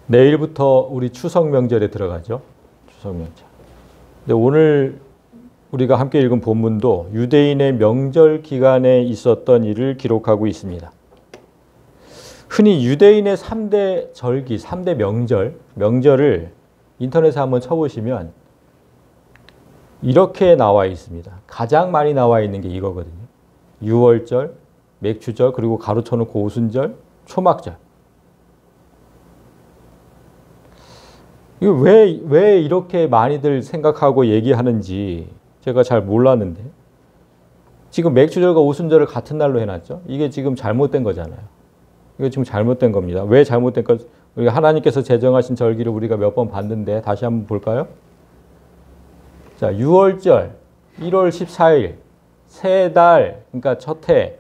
내일부터 우리 추석 명절에 들어가죠. 추석 명절. 근데 오늘 우리가 함께 읽은 본문도 유대인의 명절 기간에 있었던 일을 기록하고 있습니다. 흔히 유대인의 3대 절기, 3대 명절을 인터넷에 한번 쳐보시면 이렇게 나와 있습니다. 가장 많이 나와 있는 게 이거거든요. 유월절, 맥추절, 그리고 가로쳐놓고 오순절, 초막절. 이거 왜 이렇게 많이들 생각하고 얘기하는지 제가 잘 몰랐는데, 지금 맥추절과 오순절을 같은 날로 해놨죠. 이게 지금 잘못된 거잖아요. 이거 지금 잘못된 겁니다. 왜 잘못된 거? 우리가 하나님께서 제정하신 절기를 우리가 몇 번 봤는데 다시 한번 볼까요? 자, 6월절 1월 14일 세 달, 그러니까 첫 해,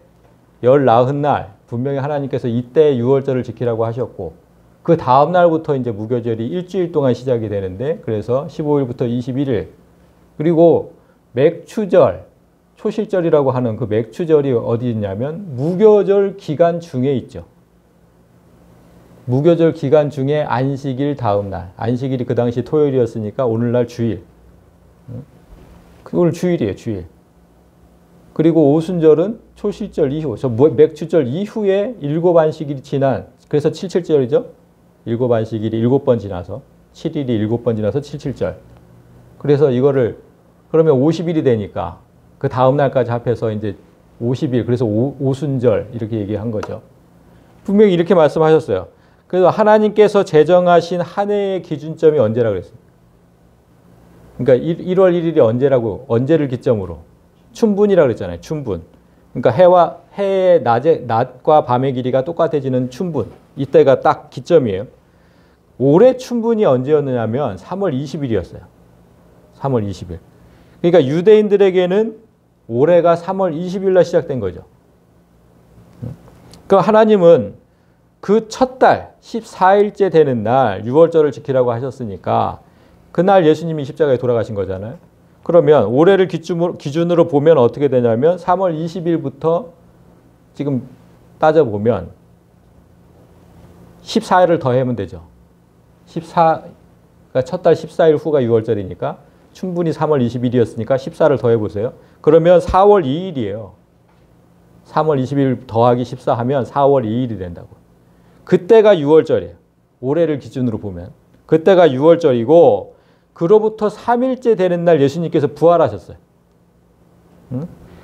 열 나흔 날 분명히 하나님께서 이때 6월절을 지키라고 하셨고, 그 다음 날부터 이제 무교절이 일주일 동안 시작이 되는데, 그래서 15일부터 21일, 그리고 맥추절, 초실절이라고 하는 그 맥추절이 어디 있냐면 무교절 기간 중에 있죠. 무교절 기간 중에 안식일 다음 날, 안식일이 그 당시 토요일이었으니까 오늘날 주일, 그걸 주일이에요, 주일. 그리고 오순절은 초실절 이후, 맥추절 이후에 7안식일이 지난, 그래서 77절이죠. 7안식일이 7번 지나서, 7일이 7번 지나서 77절. 그래서 이거를, 그러면 50일이 되니까 그 다음 날까지 합해서 이제 50일, 그래서 오순절 이렇게 얘기한 거죠. 분명히 이렇게 말씀하셨어요. 그래서 하나님께서 제정하신 한 해의 기준점이 언제라고 그랬어요? 그러니까 1월 1일이 언제라고, 언제를 기점으로? 춘분이라고 그랬잖아요. 춘분. 그러니까 해의 낮과 밤의 길이가 똑같아지는 춘분. 이때가 딱 기점이에요. 올해 춘분이 언제였느냐면 3월 20일이었어요. 3월 20일. 그러니까 유대인들에게는 올해가 3월 20일 날 시작된 거죠. 그러니까 하나님은 그 첫 달 14일째 되는 날 6월절을 지키라고 하셨으니까 그날 예수님이 십자가에 돌아가신 거잖아요. 그러면 올해를 기준으로 보면 어떻게 되냐면 3월 20일부터 지금 따져보면 14일을 더하면 되죠. 그러니까 첫 달 14일 후가 6월절이니까 충분히 3월 20일이었으니까 14를 더해보세요. 그러면 4월 2일이에요. 3월 20일 더하기 14 하면 4월 2일이 된다고. 그때가 6월절이에요. 올해를 기준으로 보면. 그때가 6월절이고 그로부터 3일째 되는 날 예수님께서 부활하셨어요.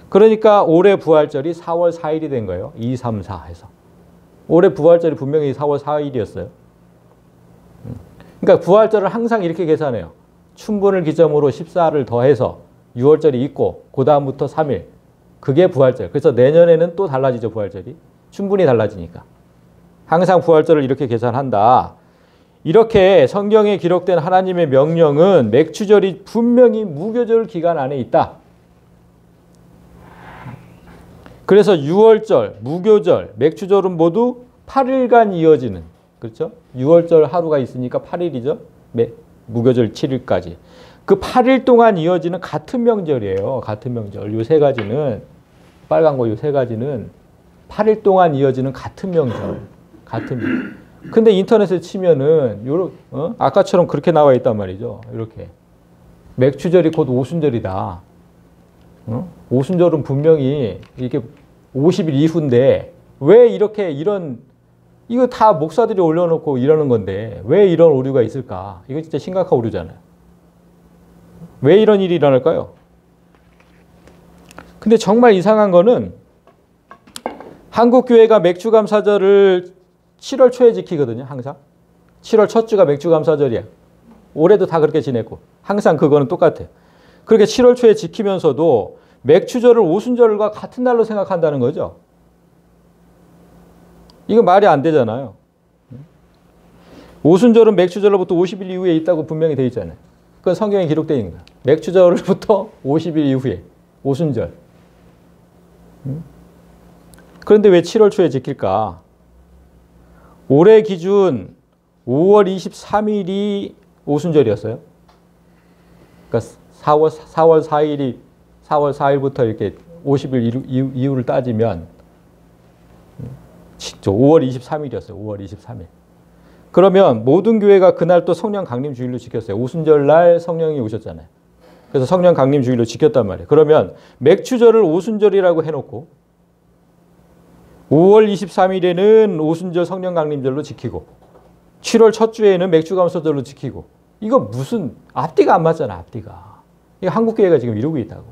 그러니까 올해 부활절이 4월 4일이 된 거예요. 2, 3, 4 해서. 올해 부활절이 분명히 4월 4일이었어요. 그러니까 부활절을 항상 이렇게 계산해요. 춘분을 기점으로 14를 더해서 6월절이 있고 그 다음부터 3일. 그게 부활절. 그래서 내년에는 또 달라지죠. 부활절이. 춘분이 달라지니까. 항상 부활절을 이렇게 계산한다. 이렇게 성경에 기록된 하나님의 명령은 맥추절이 분명히 무교절 기간 안에 있다. 그래서 6월절, 무교절, 맥추절은 모두 8일간 이어지는, 그렇죠? 6월절 하루가 있으니까 8일이죠. 무교절 7일까지. 그 8일 동안 이어지는 같은 명절이에요. 같은 명절. 요 세 가지는, 빨간 거 요 세 가지는 8일 동안 이어지는 같은 명절. 같은 명절. 근데 인터넷에 치면은 아까처럼 그렇게 나와 있단 말이죠. 이렇게 맥추절이 곧 오순절이다. 오순절은 분명히 이렇게 50일 이후인데 왜 이렇게 이거 다 목사들이 올려놓고 이러는 건데 왜 이런 오류가 있을까? 이거 진짜 심각한 오류잖아요. 왜 이런 일이 일어날까요? 근데 정말 이상한 거는 한국 교회가 맥추감사절을 7월 초에 지키거든요. 항상. 7월 첫 주가 맥추감사절이야. 올해도 다 그렇게 지냈고. 항상 그거는 똑같아요. 그렇게 7월 초에 지키면서도 맥추절을 오순절과 같은 날로 생각한다는 거죠. 이거 말이 안 되잖아요. 오순절은 맥추절로부터 50일 이후에 있다고 분명히 되어 있잖아요. 그건 성경에 기록되어 있는 거야. 맥추절로부터 50일 이후에 오순절. 그런데 왜 7월 초에 지킬까? 올해 기준 5월 23일이 오순절이었어요. 그러니까 4월 4일부터 이렇게 50일 이후를 따지면 5월 23일이었어요. 5월 23일. 그러면 모든 교회가 그날 또 성령 강림 주일로 지켰어요. 오순절 날 성령이 오셨잖아요. 그래서 성령 강림 주일로 지켰단 말이에요. 그러면 맥추절을 오순절이라고 해놓고 5월 23일에는 오순절 성령 강림절로 지키고 7월 첫 주에는 맥주 감사절로 지키고 이거 무슨 앞뒤가 안 맞잖아. 앞뒤가. 이거 한국 교회가 지금 이러고 있다고.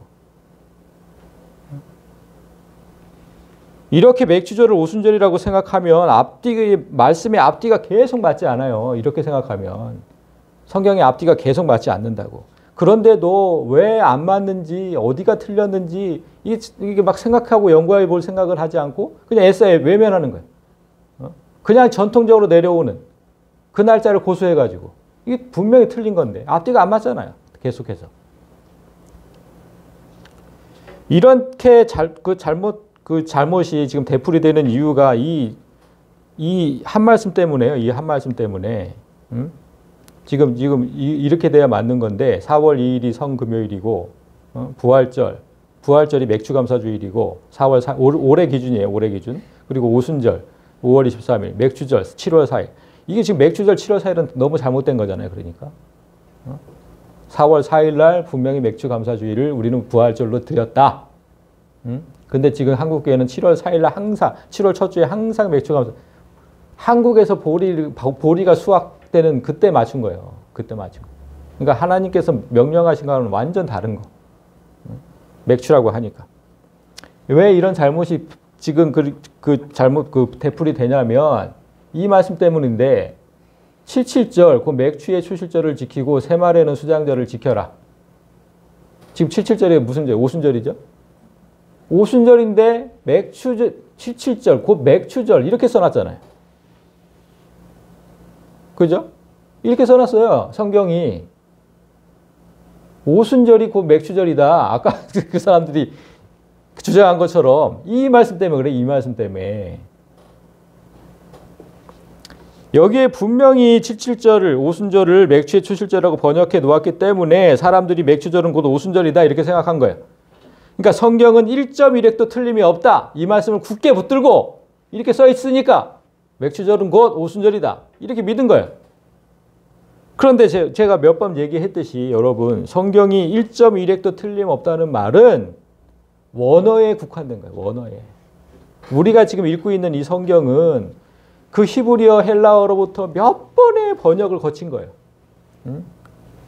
이렇게 맥주절을 오순절이라고 생각하면 말씀의 앞뒤가 계속 맞지 않아요. 이렇게 생각하면 성경의 앞뒤가 계속 맞지 않는다고. 그런데도 왜 안 맞는지 어디가 틀렸는지 이게 막 생각하고 연구해 볼 생각을 하지 않고 그냥 애써에 외면하는 거예요. 그냥 전통적으로 내려오는 그 날짜를 고수해가지고 이게 분명히 틀린 건데 앞뒤가 안 맞잖아요. 계속해서. 이렇게 잘못이 지금 되풀이되는 이유가 이 한 말씀 때문에요. 이 한 말씀 때문에. 지금 이렇게 돼야 맞는 건데 4월 2일이 성금요일이고 부활절이 맥주감사주일이고 4월 올해 기준이에요. 올해 기준. 그리고 오순절 5월 23일, 맥주절 7월 4일. 이게 지금 맥주절 7월 4일은 너무 잘못된 거잖아요. 그러니까 4월 4일 날 분명히 맥주감사주일을 우리는 부활절로 드렸다. 근데 지금 한국교회는 7월 4일 날 항상 7월 첫 주에 항상 맥주감사. 한국에서 보리가 수확되는 그때 맞춘 거예요. 그때 맞춘 거. 그러니까 하나님께서 명령하신 거는 완전 다른 거. 맥주라고 하니까. 왜 이런 잘못이 지금 잘못 되풀이 되냐면 이 말씀 때문인데 77절 그 맥주의 초실절을 지키고 새말에는 수장절을 지켜라. 지금 77절이 무슨 절? 오순절이죠? 오순절인데 맥주절 77절 곧 맥주절 이렇게 써놨잖아요. 그죠? 이렇게 써놨어요. 성경이. 오순절이 곧 맥주절이다. 아까 그 사람들이 주장한 것처럼 이 말씀 때문에 그래. 이 말씀 때문에. 여기에 분명히 77절을 오순절을 맥주의 초실절이라고 번역해 놓았기 때문에 사람들이 맥주절은 곧 오순절이다 이렇게 생각한 거예요. 그러니까 성경은 1.1획도 틀림이 없다. 이 말씀을 굳게 붙들고 이렇게 써 있으니까 맥주절은 곧 오순절이다. 이렇게 믿은 거예요. 그런데 제가 몇 번 얘기했듯이 여러분 성경이 1.1획도 틀림없다는 말은 원어에 국한된 거예요. 원어에. 우리가 지금 읽고 있는 이 성경은 그 히브리어 헬라어로부터 몇 번의 번역을 거친 거예요.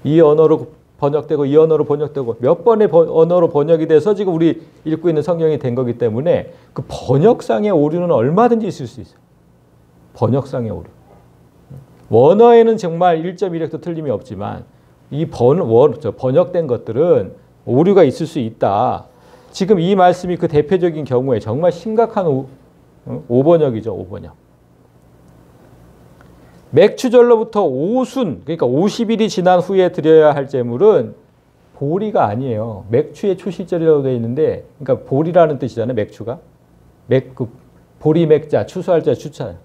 이 언어로 번역되고 이 언어로 번역되고 몇 번의 언어로 번역이 돼서 지금 우리 읽고 있는 성경이 된 거기 때문에 그 번역상의 오류는 얼마든지 있을 수 있어요. 번역상의 오류. 원어에는 정말 1.1획도 틀림이 없지만 이 번역된 것들은 오류가 있을 수 있다. 지금 이 말씀이 그 대표적인 경우에 정말 심각한 오번역이죠. 오번역. 맥추절로부터 오순, 그러니까 50일이 지난 후에 드려야 할 제물은 보리가 아니에요. 맥추의 초실절이라고 되어 있는데, 그러니까 보리라는 뜻이잖아요. 맥추가. 보리 맥자, 추수할 자 추차.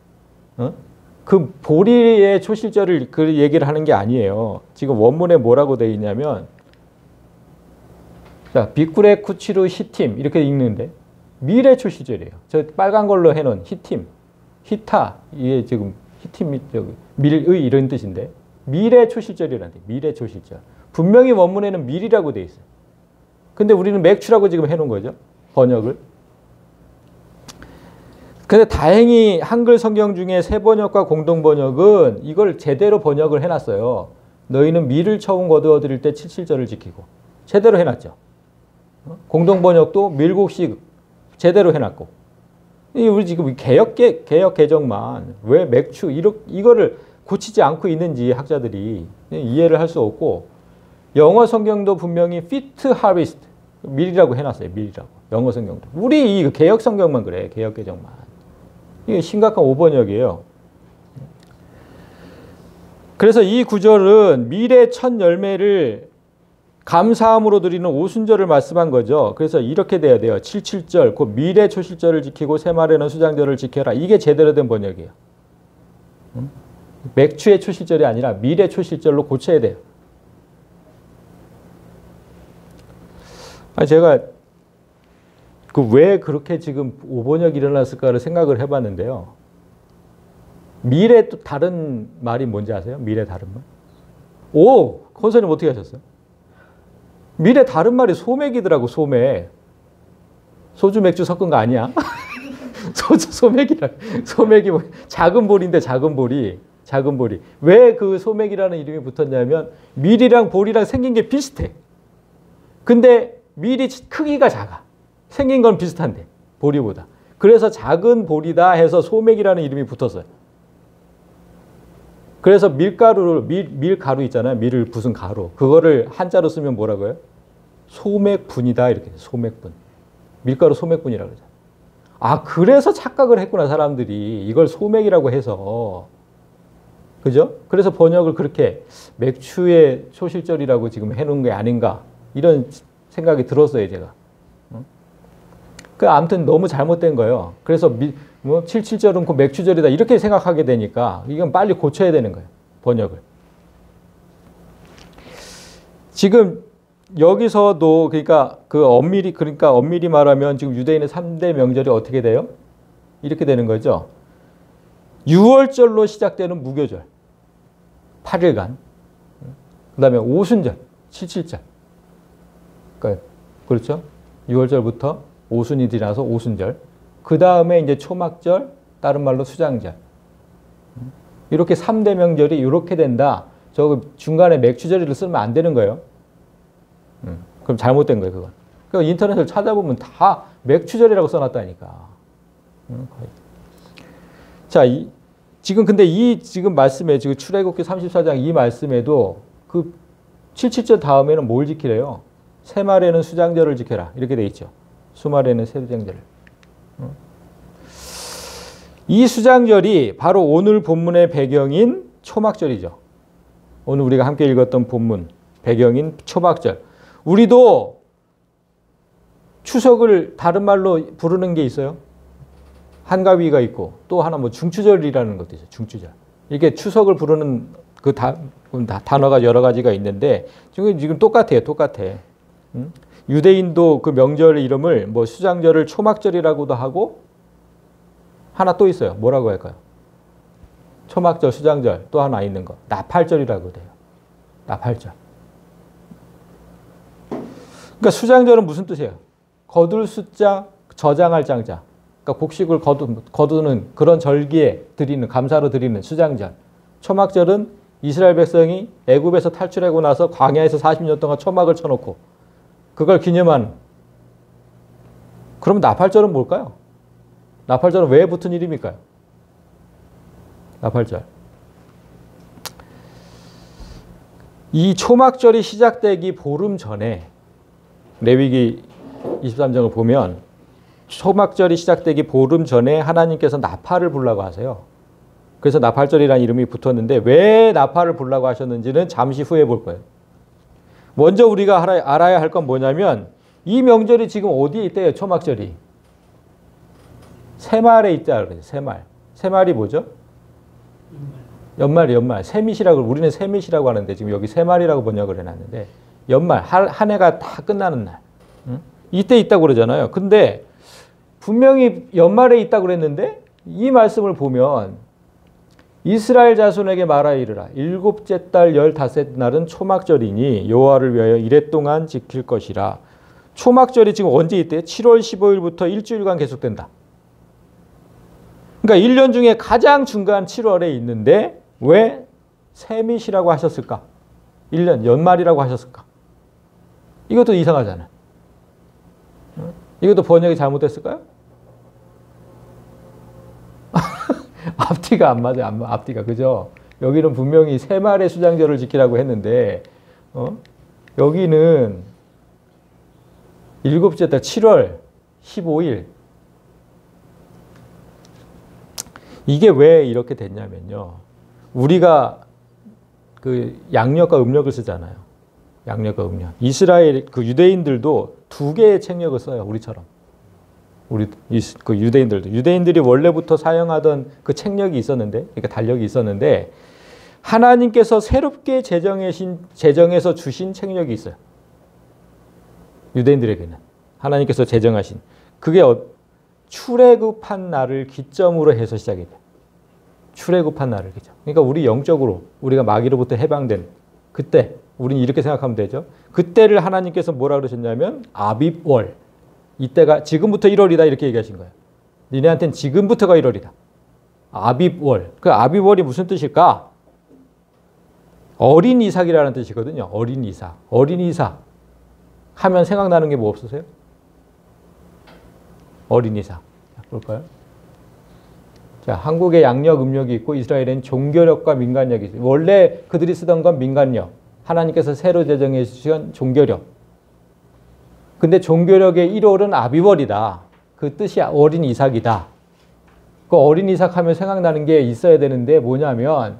그 보리의 초실절을 그 얘기를 하는 게 아니에요. 지금 원문에 뭐라고 되어 있냐면, 자, 비쿠레 쿠치루 히팀 이렇게 읽는데 미래 초실절이에요. 저 빨간 걸로 해놓은 히팀, 히타 이게 지금 히팀 밀의 이런 뜻인데 미래 초실절이라는 데 미래 초실절. 분명히 원문에는 밀이라고 돼 있어요. 근데 우리는 맥추라고 지금 해놓은 거죠. 번역을. 근데 다행히 한글 성경 중에 새 번역과 공동 번역은 이걸 제대로 번역을 해놨어요. 너희는 밀을 처음 거두어 드릴 때 77절을 지키고 제대로 해놨죠. 공동 번역도 밀곡식 제대로 해놨고. 우리 지금 개혁 개정만 왜 맥추 이거를 고치지 않고 있는지 학자들이 이해를 할 수 없고, 영어 성경도 분명히 fit harvest 밀이라고 해놨어요. 밀이라고. 영어 성경도. 우리 이 개혁 성경만 그래. 개혁 개정만. 이게 심각한 오번역이에요. 그래서 이 구절은 밀의 첫 열매를 감사함으로 드리는 오순절을 말씀한 거죠. 그래서 이렇게 돼야 돼요. 77절, 그 밀의 초실절을 지키고 새말에는 수장절을 지켜라. 이게 제대로 된 번역이에요. 맥추의 초실절이 아니라 밀의 초실절로 고쳐야 돼요. 제가 왜 그렇게 지금 오번역이 일어났을까를 생각을 해봤는데요. 밀의 또 다른 말이 뭔지 아세요? 밀의 다른 말? 오! 권사님 어떻게 하셨어요? 밀의 다른 말이 소맥이더라고, 소맥. 소주 맥주 섞은 거 아니야? 소맥이라. 소맥이 뭐, 작은 보리인데 작은 보리. 작은 보리. 왜 그 소맥이라는 이름이 붙었냐면 밀이랑 보리랑 생긴 게 비슷해. 근데 밀이 크기가 작아. 생긴 건 비슷한데 보리보다. 그래서 작은 보리다 해서 소맥이라는 이름이 붙었어요. 그래서 밀가루를 밀가루 있잖아요. 밀을 부순 가루. 그거를 한자로 쓰면 뭐라고요? 소맥분이다 이렇게. 소맥분. 밀가루 소맥분이라고 그러죠. 아, 그래서 착각을 했구나 사람들이. 이걸 소맥이라고 해서. 그죠? 그래서 번역을 그렇게 맥주의 초실절이라고 지금 해놓은 게 아닌가 이런 생각이 들었어요 제가. 그 아무튼 너무 잘못된 거예요. 그래서 77절은 그 맥주절이다 이렇게 생각하게 되니까 이건 빨리 고쳐야 되는 거예요. 번역을. 지금 여기서도 그러니까 엄밀히 말하면 지금 유대인의 3대 명절이 어떻게 돼요? 이렇게 되는 거죠. 6월절로 시작되는 무교절 8일간, 그 다음에 오순절 77절. 그렇죠? 6월절부터 오순이 지나서 오순절. 그 다음에 이제 초막절, 다른 말로 수장절. 이렇게 3대 명절이 이렇게 된다. 저 중간에 맥주절이를 쓰면 안 되는 거예요. 그럼 잘못된 거예요, 그건. 그러니까 인터넷을 찾아보면 다 맥주절이라고 써놨다니까. 자, 근데 지금 말씀에, 지금 출애굽기 34장 이 말씀에도 그 77절 다음에는 뭘 지키래요? 새말에는 수장절을 지켜라. 이렇게 돼 있죠. 수말에는 수장절을. 이 수장절이 바로 오늘 본문의 배경인 초막절이죠. 오늘 우리가 함께 읽었던 본문 배경인 초막절. 우리도 추석을 다른 말로 부르는 게 있어요. 한가위가 있고 또 하나 뭐 중추절이라는 것도 있어요. 중추절. 이게 추석을 부르는 그 단어가 여러 가지가 있는데 지금 똑같아요. 똑같아. 유대인도 그 명절 이름을 뭐 수장절을 초막절이라고도 하고 하나 또 있어요. 뭐라고 할까요? 초막절, 수장절 또 하나 있는 거. 나팔절이라고 돼요. 나팔절. 그러니까 수장절은 무슨 뜻이에요? 거둘 숫자, 저장할 장자. 그러니까 곡식을 거두는 그런 절기에 드리는, 감사로 드리는 수장절. 초막절은 이스라엘 백성이 애굽에서 탈출하고 나서 광야에서 40년 동안 초막을 쳐놓고 그걸 기념하는. 그럼 나팔절은 뭘까요? 나팔절은 왜 붙은 이름일까요? 나팔절. 이 초막절이 시작되기 보름 전에 레위기 23장을 보면 초막절이 시작되기 보름 전에 하나님께서 나팔을 불라고 하세요. 그래서 나팔절이라는 이름이 붙었는데 왜 나팔을 불라고 하셨는지는 잠시 후에 볼 거예요. 먼저 우리가 알아야 할 건 뭐냐면 이 명절이 지금 어디에 있대요? 초막절이. 새말에 있다 그래요. 새말. 새말이 뭐죠? 연말. 새밋이라고, 우리는 새밋이라고 하는데 지금 여기 새말이라고 번역을 해놨는데 연말, 한 해가 다 끝나는 날. 이때 있다고 그러잖아요. 근데 분명히 연말에 있다고 그랬는데 이 말씀을 보면 이스라엘 자손에게 말하여 이르라. 일곱째 달 15날은 초막절이니 여호와를 위하여 이랫동안 지킬 것이라. 초막절이 지금 언제 있대요? 7월 15일부터 일주일간 계속된다. 그러니까 1년 중에 가장 중간 7월에 있는데 왜 새밋이라고 하셨을까? 1년 연말이라고 하셨을까? 이것도 이상하잖아요. 이것도 번역이 잘못됐을까요? 앞뒤가 안 맞아요. 앞뒤가. 그죠? 여기는 분명히 새말의 수장절을 지키라고 했는데 여기는 일곱째 달 7월 15일. 이게 왜 이렇게 됐냐면요. 우리가 그 양력과 음력을 쓰잖아요. 양력과 음력. 이스라엘 그 유대인들도 두 개의 책력을 써요. 우리처럼. 그 유대인들이 원래부터 사용하던 그 책력이 있었는데, 그러니까 달력이 있었는데 하나님께서 새롭게 제정해서 주신 책력이 있어요. 유대인들에게는 하나님께서 제정하신 그게 출애굽한 날을 기점으로 해서 시작이 돼요. 출애굽한 날을 그죠. 그러니까 우리 영적으로 우리가 마귀로부터 해방된 그때 우리는 이렇게 생각하면 되죠. 그때를 하나님께서 뭐라 그러셨냐면 아빕월. 이때가 지금부터 1월이다 이렇게 얘기하신 거예요. 니네한테는 지금부터가 1월이다. 아빕월. 그 아빕월이 무슨 뜻일까? 어린 이삭이라는 뜻이거든요. 어린 이삭. 어린 이삭 하면 생각나는 게 뭐 없으세요? 어린 이삭. 자, 볼까요? 자, 한국에 양력, 음력이 있고 이스라엘엔 종교력과 민간력이 있어요. 원래 그들이 쓰던 건 민간력. 하나님께서 새로 제정해 주신 종교력. 근데 종교력의 1월은 아비월이다. 그 뜻이 어린 이삭이다. 그 어린 이삭 하면 생각나는 게 있어야 되는데 뭐냐면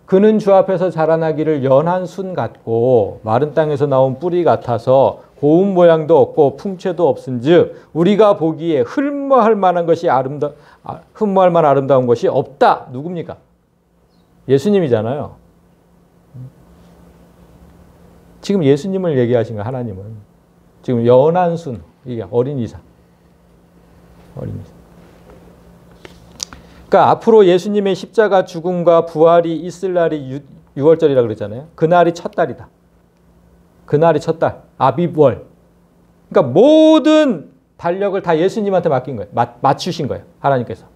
그는 주 앞에서 자라나기를 연한 순 같고 마른 땅에서 나온 뿌리 같아서 고운 모양도 없고 풍채도 없은즉 우리가 보기에 흠모할 만한 흠모할 만한 아름다운 것이 없다. 누굽니까? 예수님이잖아요. 지금 예수님을 얘기하신 거예요. 하나님은. 지금 연한 순, 이게 어린 이삭. 어린 이삭. 그러니까 앞으로 예수님의 십자가 죽음과 부활이 있을 날이 6월절이라고 그랬잖아요. 그날이 첫 달이다. 그날이 첫 달. 아빕월. 그러니까 모든 달력을 다 예수님한테 맡긴 거예요. 맞추신 거예요. 하나님께서.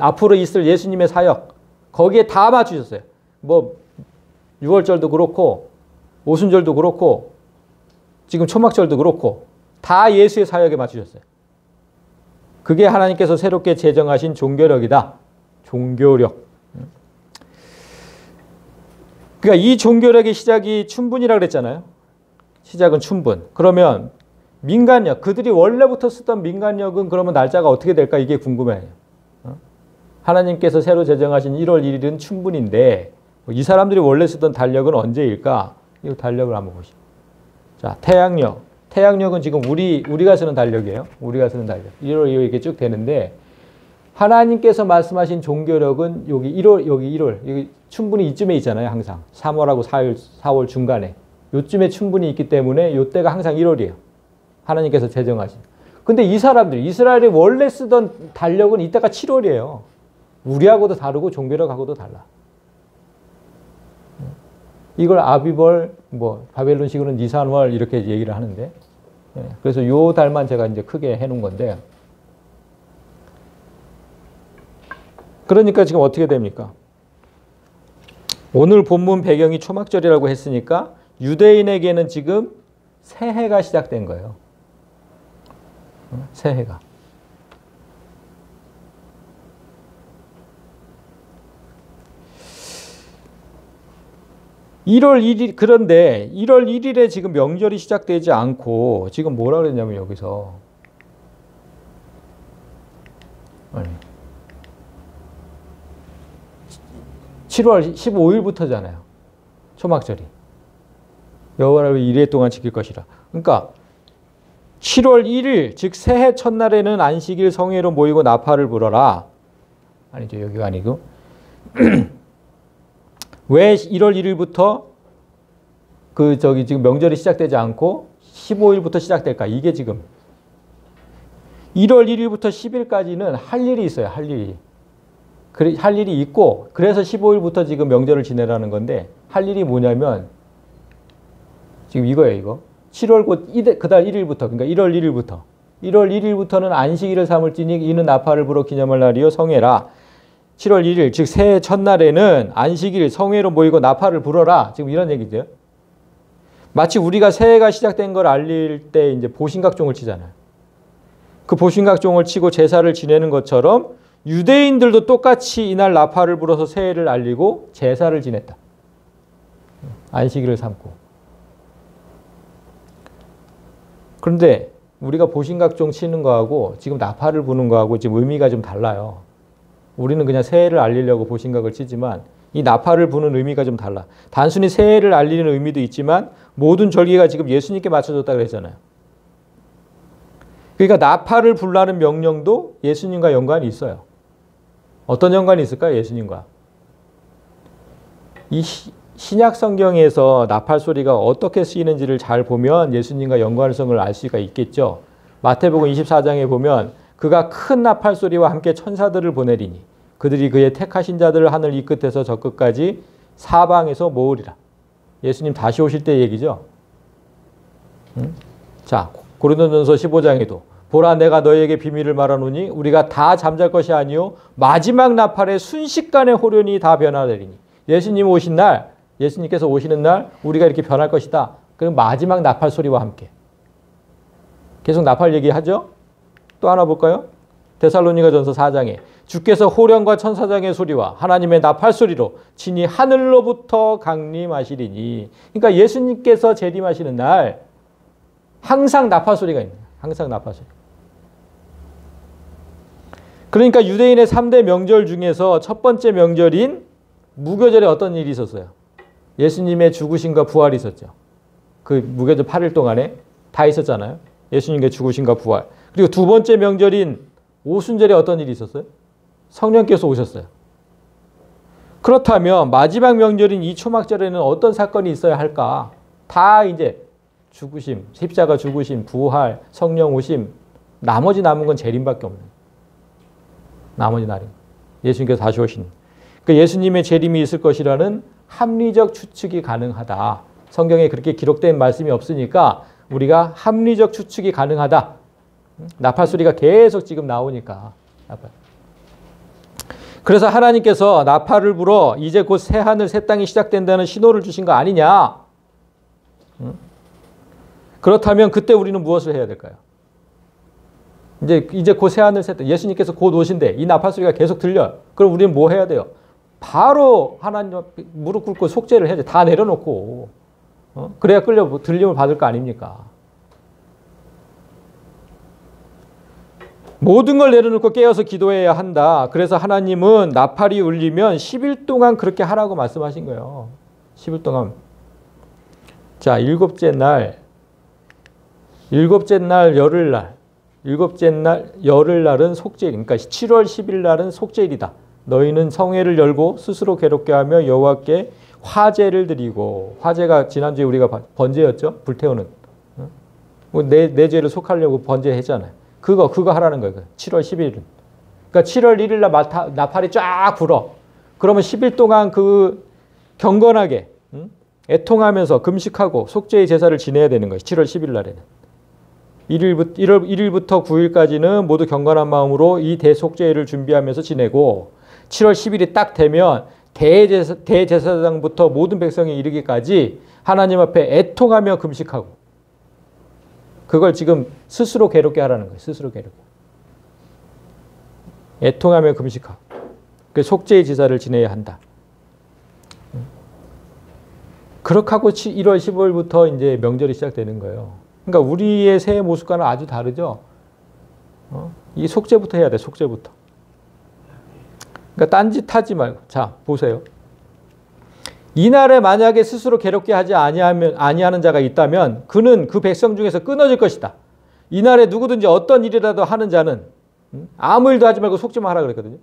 앞으로 있을 예수님의 사역. 거기에 다 맞추셨어요. 뭐 6월절도 그렇고 오순절도 그렇고 지금 초막절도 그렇고 다 예수의 사역에 맞추셨어요. 그게 하나님께서 새롭게 제정하신 종교력이다. 종교력. 그러니까 이 종교력의 시작이 춘분이라고 그랬잖아요. 시작은 춘분. 그러면 민간력, 그들이 원래부터 쓰던 민간력은 그러면 날짜가 어떻게 될까? 이게 궁금해요. 하나님께서 새로 제정하신 1월 1일은 춘분인데 이 사람들이 원래 쓰던 달력은 언제일까? 이 달력을 한번 보시죠. 자, 태양력. 태양력은 지금 우리가 쓰는 달력이에요. 우리가 쓰는 달력. 1월 2월 이렇게 쭉 되는데 하나님께서 말씀하신 종교력은 여기 1월, 여기 춘분이 이쯤에 있잖아요. 항상 3월하고 4월 중간에 요쯤에 춘분이 있기 때문에 요때가 항상 1월이에요. 하나님께서 제정하신. 근데 이 사람들 이스라엘이 원래 쓰던 달력은 이때가 7월이에요. 우리하고도 다르고 종교력하고도 달라. 이걸 아비벌, 뭐 바벨론식으로는 니산월 이렇게 얘기를 하는데, 그래서 요 달만 제가 이제 크게 해놓은 건데, 그러니까 지금 어떻게 됩니까? 오늘 본문 배경이 초막절이라고 했으니까 유대인에게는 지금 새해가 시작된 거예요. 새해가. 그런데 1월 1일에 지금 명절이 시작되지 않고 지금 뭐라 그랬냐면 여기서 아니 7월 15일부터잖아요. 초막절이. 여호와를 이래 동안 지킬 것이라. 그러니까 7월 1일 즉 새해 첫날에는 안식일 성회로 모이고 나팔을 불어라. 아니죠. 여기가 아니고 왜 1월 1일부터 지금 명절이 시작되지 않고 15일부터 시작될까? 이게 지금 1월 1일부터 10일까지는 할 일이 있어요. 할 일이 있고 그래서 15일부터 지금 명절을 지내라는 건데 할 일이 뭐냐면 지금 이거예요. 이거 7월 곧 그달 1일부터 그러니까 1월 1일부터는 안식일을 삼을지니 이는 나팔을 불어 기념할 날이요 성회라. 7월 1일 즉 새해 첫날에는 안식일 성회로 모이고 나팔을 불어라. 지금 이런 얘기죠. 마치 우리가 새해가 시작된 걸 알릴 때 이제 보신각종을 치잖아요. 그 보신각종을 치고 제사를 지내는 것처럼 유대인들도 똑같이 이날 나팔을 불어서 새해를 알리고 제사를 지냈다. 안식일을 삼고. 그런데 우리가 보신각종 치는 거하고 지금 나팔을 부는 거하고 지금 의미가 좀 달라요. 우리는 그냥 새해를 알리려고 보신각을 치지만 이 나팔을 부는 의미가 좀 달라. 단순히 새해를 알리는 의미도 있지만 모든 절기가 지금 예수님께 맞춰졌다고 그랬잖아요. 그러니까 나팔을 불라는 명령도 예수님과 연관이 있어요. 어떤 연관이 있을까요? 예수님과. 이 신약 성경에서 나팔 소리가 어떻게 쓰이는지를 잘 보면 예수님과 연관성을 알 수가 있겠죠. 마태복음 24장에 보면 그가 큰 나팔 소리와 함께 천사들을 보내리니 그들이 그의 택하신 자들을 하늘 이 끝에서 저 끝까지 사방에서 모으리라. 예수님 다시 오실 때 얘기죠. 자, 고린도전서 15장에도 보라 내가 너희에게 비밀을 말하노니 우리가 다 잠잘 것이 아니요 마지막 나팔에 순식간에 호련히 다 변화되리니. 예수님 오신 날, 예수님께서 오시는 날 우리가 이렇게 변할 것이다. 그럼 마지막 나팔 소리와 함께. 계속 나팔 얘기하죠. 또 하나 볼까요? 데살로니가전서 4장에 주께서 호령과 천사장의 소리와 하나님의 나팔 소리로 친히 하늘로부터 강림하시리니. 그러니까 예수님께서 재림하시는 날 항상 나팔 소리가 있는 거예요. 항상 나팔 소리. 그러니까 유대인의 3대 명절 중에서 첫 번째 명절인 무교절에 어떤 일이 있었어요? 예수님의 죽으심과 부활이 있었죠. 그 무교절 8일 동안에 다 있었잖아요. 예수님의 죽으심과 부활. 그리고 두 번째 명절인 오순절에 어떤 일이 있었어요? 성령께서 오셨어요. 그렇다면 마지막 명절인 이 초막절에는 어떤 사건이 있어야 할까? 다 이제 죽으심, 십자가 죽으심, 부활, 성령 오심, 나머지 남은 건 재림밖에 없는. 나머지 날이 예수님께서 다시 오신. 그러니까 예수님의 재림이 있을 것이라는 합리적 추측이 가능하다. 성경에 그렇게 기록된 말씀이 없으니까 우리가 합리적 추측이 가능하다. 나팔 소리가 계속 지금 나오니까. 나팔. 그래서 하나님께서 나팔을 불어 이제 곧 새 하늘 새 땅이 시작된다는 신호를 주신 거 아니냐. 그렇다면 그때 우리는 무엇을 해야 될까요? 이제 곧 새 하늘 새 땅. 예수님께서 곧 오신대. 이 나팔 소리가 계속 들려요. 그럼 우리는 뭐 해야 돼요? 바로 하나님 앞에 무릎 꿇고 속죄를 해야 돼. 다 내려놓고. 그래야 들림을 받을 거 아닙니까? 모든 걸 내려놓고 깨어서 기도해야 한다. 그래서 하나님은 나팔이 울리면 10일 동안 그렇게 하라고 말씀하신 거예요. 10일 동안. 자, 일곱째 날 열흘날은 속죄일. 그러니까 7월 10일 날은 속죄일이다. 너희는 성회를 열고 스스로 괴롭게 하며 여호와께 화제를 드리고. 화제가 지난주에 우리가 번제였죠. 불태우는. 내 죄를 속하려고 번제했잖아요. 그거 하라는 거예요. 7월 11일은. 그러니까 7월 1일 날 나팔이 쫙 불어. 그러면 10일 동안 그 경건하게 애통하면서 금식하고 속죄의 제사를 지내야 되는 거예요. 7월 10일 날에는. 1일부터 9일까지는 모두 경건한 마음으로 이 대속죄를 준비하면서 지내고 7월 10일이 딱 되면 대제사장부터 모든 백성이 이르기까지 하나님 앞에 애통하며 금식하고. 그걸 지금 스스로 괴롭게 하라는 거예요. 스스로 괴롭게. 애통하며 금식하고. 그 속죄의 제사를 지내야 한다. 그렇게 하고 1월 15일부터 이제 명절이 시작되는 거예요. 그러니까 우리의 새해 모습과는 아주 다르죠. 이 속죄부터 해야 돼. 속죄부터. 그러니까 딴짓하지 말고. 자, 보세요. 이날에 만약에 스스로 괴롭게 하지 아니하는 자가 있다면 그는 그 백성 중에서 끊어질 것이다. 이날에 누구든지 어떤 일이라도 하는 자는 아무 일도 하지 말고 속죄만 하라 그랬거든요.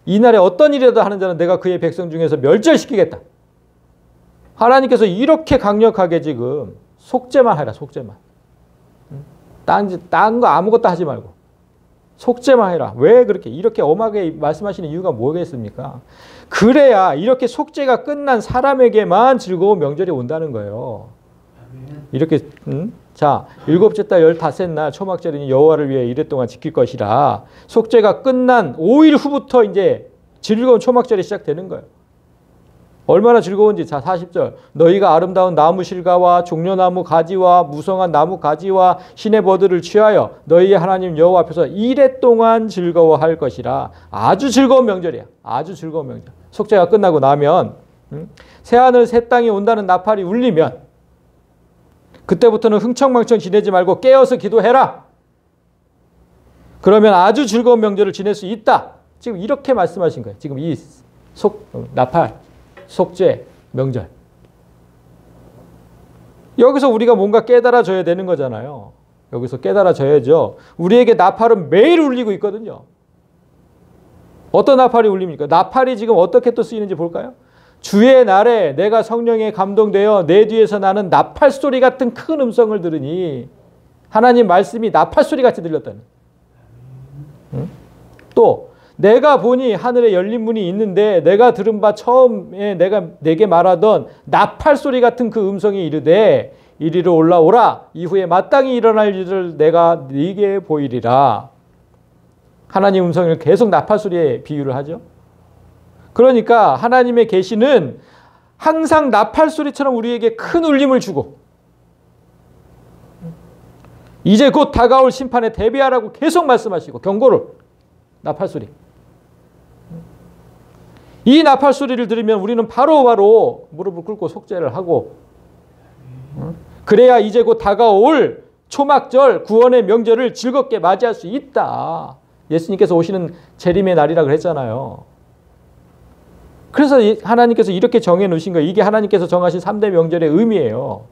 이날에 어떤 일이라도 하는 자는 내가 그의 백성 중에서 멸절시키겠다. 하나님께서 이렇게 강력하게 지금 속죄만 해라. 속죄만. 딴 거 아무것도 하지 말고. 속죄만 해라. 왜 그렇게 이렇게 엄하게 말씀하시는 이유가 뭐겠습니까? 그래야 이렇게 속죄가 끝난 사람에게만 즐거운 명절이 온다는 거예요. 이렇게 자, 일곱째 달 15날 초막절이니 여호와를 위해 이래 동안 지킬 것이라. 속죄가 끝난 5일 후부터 이제 즐거운 초막절이 시작되는 거예요. 얼마나 즐거운지. 자, 40절. 너희가 아름다운 나무 실과와 종려나무 가지와 무성한 나무 가지와 시내 버드를 취하여 너희의 하나님 여호와 앞에서 이래 동안 즐거워할 것이라. 아주 즐거운 명절이야. 아주 즐거운 명절. 속죄가 끝나고 나면 새하늘 새 땅이 온다는 나팔이 울리면 그때부터는 흥청망청 지내지 말고 깨어서 기도해라. 그러면 아주 즐거운 명절을 지낼 수 있다. 지금 이렇게 말씀하신 거예요. 지금 이 나팔, 속죄, 명절. 여기서 우리가 뭔가 깨달아져야 되는 거잖아요. 여기서 깨달아져야죠. 우리에게 나팔은 매일 울리고 있거든요. 어떤 나팔이 울립니까? 나팔이 지금 어떻게 또 쓰이는지 볼까요? 주의 날에 내가 성령에 감동되어 내 뒤에서 나는 나팔 소리 같은 큰 음성을 들으니 하나님 말씀이 나팔 소리 같이 들렸다는. 또 내가 보니 하늘에 열린 문이 있는데 내가 들은 바 처음에 내가 내게 말하던 나팔 소리 같은 그 음성이 이르되 이리로 올라오라. 이후에 마땅히 일어날 일을 내가 네게 보이리라. 하나님 음성을 계속 나팔 소리에 비유를 하죠. 그러니까 하나님의 계시는 항상 나팔 소리처럼 우리에게 큰 울림을 주고 이제 곧 다가올 심판에 대비하라고 계속 말씀하시고 경고를 나팔 소리. 이 나팔 소리를 들으면 우리는 바로바로 무릎을 꿇고 속죄를 하고 그래야 이제 곧 다가올 초막절 구원의 명절을 즐겁게 맞이할 수 있다. 예수님께서 오시는 재림의 날이라 그랬잖아요. 그래서 하나님께서 이렇게 정해 놓으신 거예요. 이게 하나님께서 정하신 3대 명절의 의미예요.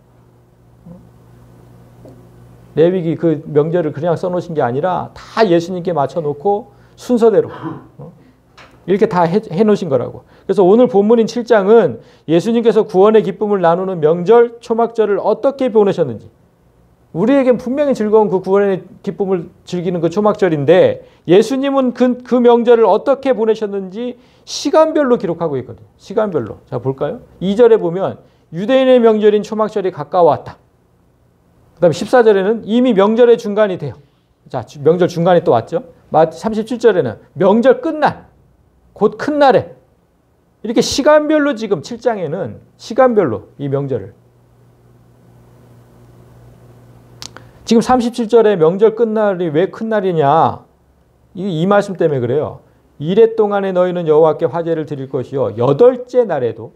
레위기 그 명절을 그냥 써놓으신 게 아니라 다 예수님께 맞춰놓고 순서대로 이렇게 다 해놓으신 거라고. 그래서 오늘 본문인 7장은 예수님께서 구원의 기쁨을 나누는 명절 초막절을 어떻게 보내셨는지 우리에겐 분명히 즐거운 그 구원의 기쁨을 즐기는 그 초막절인데 예수님은 그 명절을 어떻게 보내셨는지 시간별로 기록하고 있거든요. 시간별로. 자 볼까요? 2절에 보면 유대인의 명절인 초막절이 가까워왔다. 그 다음에 14절에는 이미 명절의 중간이 돼요. 자 명절 중간에 또 왔죠. 37절에는 명절 끝날 곧 큰 날에 이렇게 시간별로 지금 7장에는 시간별로 이 명절을 지금 37절에 명절 끝날이 왜 큰 날이냐 이 말씀 때문에 그래요. 이레 동안에 너희는 여호와께 화제를 드릴 것이요 여덟째 날에도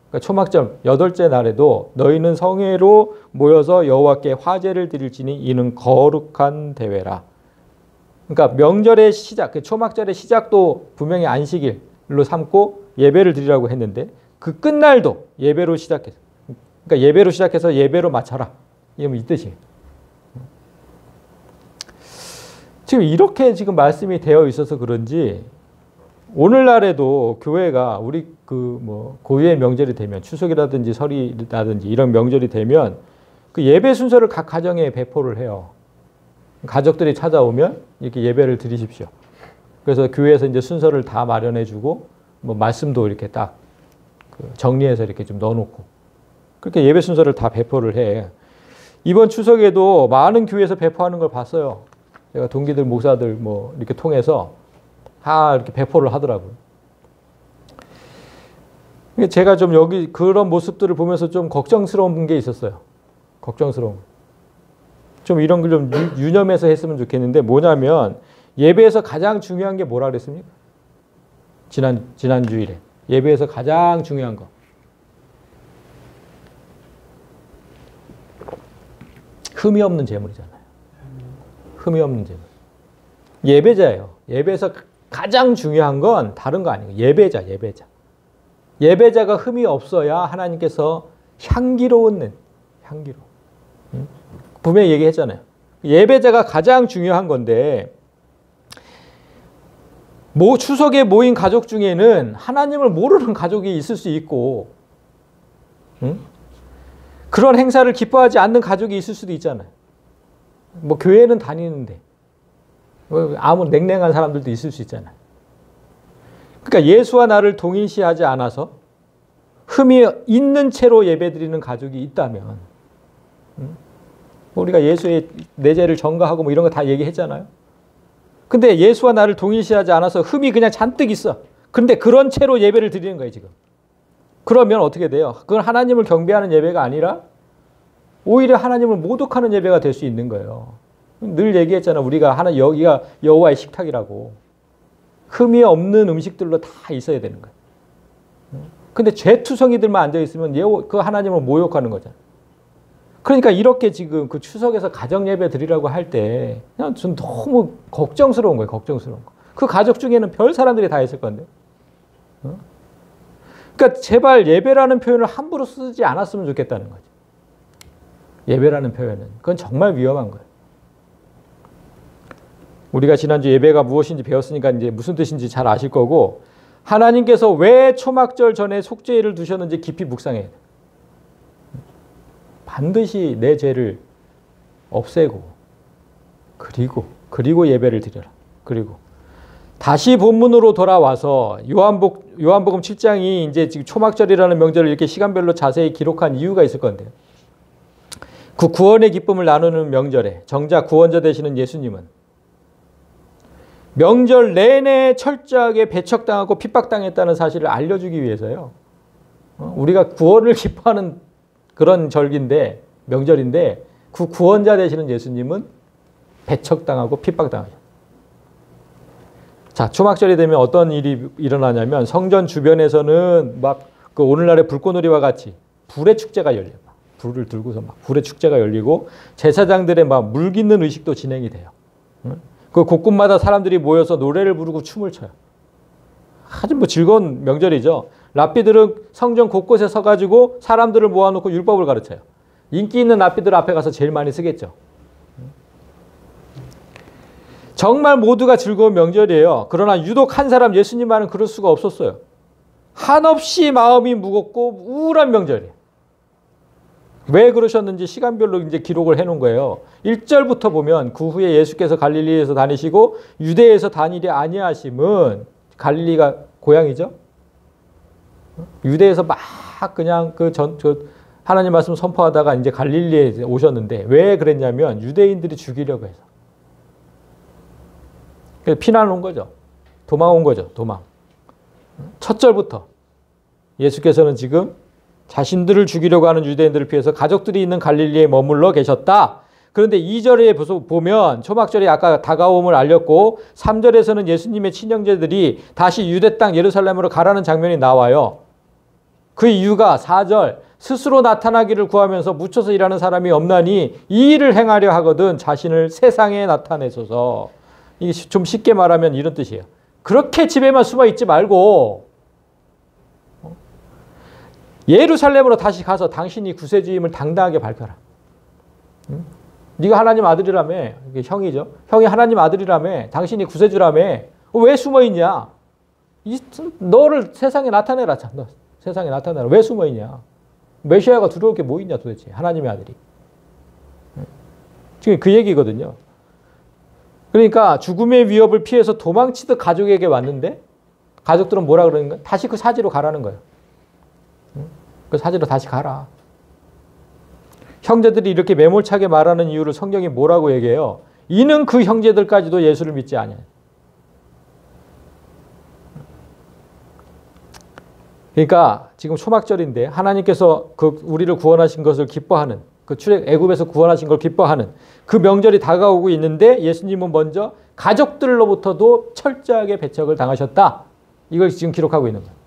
그러니까 초막절 여덟째 날에도 너희는 성회로 모여서 여호와께 화제를 드릴지니 이는 거룩한 대회라. 그러니까 명절의 시작, 초막절의 시작도 분명히 안식일로 삼고 예배를 드리라고 했는데 그 끝날도 예배로 시작해서 그러니까 예배로 시작해서 예배로 마쳐라. 이게 이 뜻이에요. 지금 이렇게 지금 말씀이 되어 있어서 그런지 오늘날에도 교회가 우리 고유의 명절이 되면 추석이라든지 설이라든지 이런 명절이 되면 그 예배 순서를 각 가정에 배포를 해요. 가족들이 찾아오면 이렇게 예배를 드리십시오. 그래서 교회에서 이제 순서를 다 마련해주고 말씀도 이렇게 딱 정리해서 이렇게 좀 넣어놓고 그렇게 예배 순서를 다 배포를 해. 이번 추석에도 많은 교회에서 배포하는 걸 봤어요. 제가 동기들 목사들 이렇게 통해서 다 이렇게 배포를 하더라고요. 제가 좀 여기 그런 모습들을 보면서 좀 걱정스러운 게 있었어요. 걱정스러운. 좀 이런 걸 좀 유념해서 했으면 좋겠는데 뭐냐면 예배에서 가장 중요한 게 뭐라 그랬습니까? 지난 주일에 예배에서 가장 중요한 거 흠이 없는 제물이잖아요. 흠이 없는 제물. 예배자예요. 예배에서 가장 중요한 건 다른 거 아니에요. 예배자. 예배자가 흠이 없어야 하나님께서 향기로운 향기로. 분명히 얘기했잖아요. 예배자가 가장 중요한 건데 추석에 모인 가족 중에는 하나님을 모르는 가족이 있을 수 있고 그런 행사를 기뻐하지 않는 가족이 있을 수도 있잖아요. 교회는 다니는데 아무 냉랭한 사람들도 있을 수 있잖아요. 그러니까 예수와 나를 동일시하지 않아서 흠이 있는 채로 예배드리는 가족이 있다면 우리가 예수의 내 죄를 전가하고 이런 거 다 얘기했잖아요. 근데 예수와 나를 동일시하지 않아서 흠이 그냥 잔뜩 있어. 그런데 그런 채로 예배를 드리는 거예요, 지금. 그러면 어떻게 돼요? 그건 하나님을 경배하는 예배가 아니라 오히려 하나님을 모독하는 예배가 될 수 있는 거예요. 늘 얘기했잖아. 우리가 여기가 여호와의 식탁이라고. 흠이 없는 음식들로 다 있어야 되는 거예요. 근데 죄투성이들만 앉아있으면 그 하나님을 모욕하는 거잖아. 그러니까 이렇게 지금 그 추석에서 가정 예배 드리라고 할 때 그냥 전 너무 걱정스러운 거예요. 걱정스러운 거. 그 가족 중에는 별 사람들이 다 있을 건데. 그러니까 제발 예배라는 표현을 함부로 쓰지 않았으면 좋겠다는 거죠. 예배라는 표현은. 그건 정말 위험한 거예요. 우리가 지난주 예배가 무엇인지 배웠으니까 이제 무슨 뜻인지 잘 아실 거고 하나님께서 왜 초막절 전에 속죄일을 두셨는지 깊이 묵상해야 돼요. 반드시 내 죄를 없애고 그리고 예배를 드려라. 그리고 다시 본문으로 돌아와서 요한복음 7장이 이제 지금 초막절이라는 명절을 이렇게 시간별로 자세히 기록한 이유가 있을 건데요. 그 구원의 기쁨을 나누는 명절에 정작 구원자 되시는 예수님은 명절 내내 철저하게 배척당하고 핍박당했다는 사실을 알려주기 위해서요. 우리가 구원을 기뻐하는 그런 절기인데, 명절인데 그 구원자 되시는 예수님은 배척당하고 핍박당하죠. 자, 초막절이 되면 어떤 일이 일어나냐면 성전 주변에서는 막 그 오늘날의 불꽃놀이와 같이 불의 축제가 열려요. 불을 들고서 막 불의 축제가 열리고 제사장들의 막 물깃는 의식도 진행이 돼요. 그 곳곳마다 사람들이 모여서 노래를 부르고 춤을 춰요. 아주 뭐 즐거운 명절이죠. 랍비들은 성전 곳곳에 서가지고 사람들을 모아놓고 율법을 가르쳐요. 인기 있는 랍비들 앞에 가서 제일 많이 쓰겠죠. 정말 모두가 즐거운 명절이에요. 그러나 유독 한 사람 예수님만은 그럴 수가 없었어요. 한없이 마음이 무겁고 우울한 명절이에요. 왜 그러셨는지 시간별로 이제 기록을 해놓은 거예요. 1절부터 보면 그 후에 예수께서 갈릴리에서 다니시고 유대에서 다니리 아니하심은, 갈릴리가 고향이죠. 유대에서 막 그냥 하나님 말씀 선포하다가 이제 갈릴리에 오셨는데 왜 그랬냐면 유대인들이 죽이려고 해서. 피난 온 거죠. 도망 온 거죠. 도망. 첫 절부터 예수께서는 지금 자신들을 죽이려고 하는 유대인들을 피해서 가족들이 있는 갈릴리에 머물러 계셨다. 그런데 2절에 보면 초막절이 아까 다가옴을 알렸고 3절에서는 예수님의 친형제들이 다시 유대 땅 예루살렘으로 가라는 장면이 나와요. 그 이유가 4절, 스스로 나타나기를 구하면서 묻혀서 일하는 사람이 없나니 이 일을 행하려 하거든 자신을 세상에 나타내소서. 이게 좀 쉽게 말하면 이런 뜻이에요. 그렇게 집에만 숨어 있지 말고 예루살렘으로 다시 가서 당신이 구세주임을 당당하게 밝혀라. 네가 하나님 아들이라며, 이게 형이죠. 형이 하나님 아들이라며, 당신이 구세주라며, 왜 숨어 있냐? 너를 세상에 나타내라. 너 세상에 나타내라. 왜 숨어 있냐? 메시아가 들어올 게 뭐 있냐 도대체, 하나님의 아들이. 지금 그 얘기거든요. 그러니까 죽음의 위협을 피해서 도망치듯 가족에게 왔는데 가족들은 뭐라 그러는 거야? 다시 그 사지로 가라는 거예요. 그 사지로 다시 가라. 형제들이 이렇게 매몰차게 말하는 이유를 성경이 뭐라고 얘기해요? 이는 그 형제들까지도 예수를 믿지 않아요. 그러니까 지금 초막절인데 하나님께서 우리를 구원하신 것을 기뻐하는, 애굽에서 구원하신 걸 기뻐하는 그 명절이 다가오고 있는데 예수님은 먼저 가족들로부터도 철저하게 배척을 당하셨다. 이걸 지금 기록하고 있는 거예요.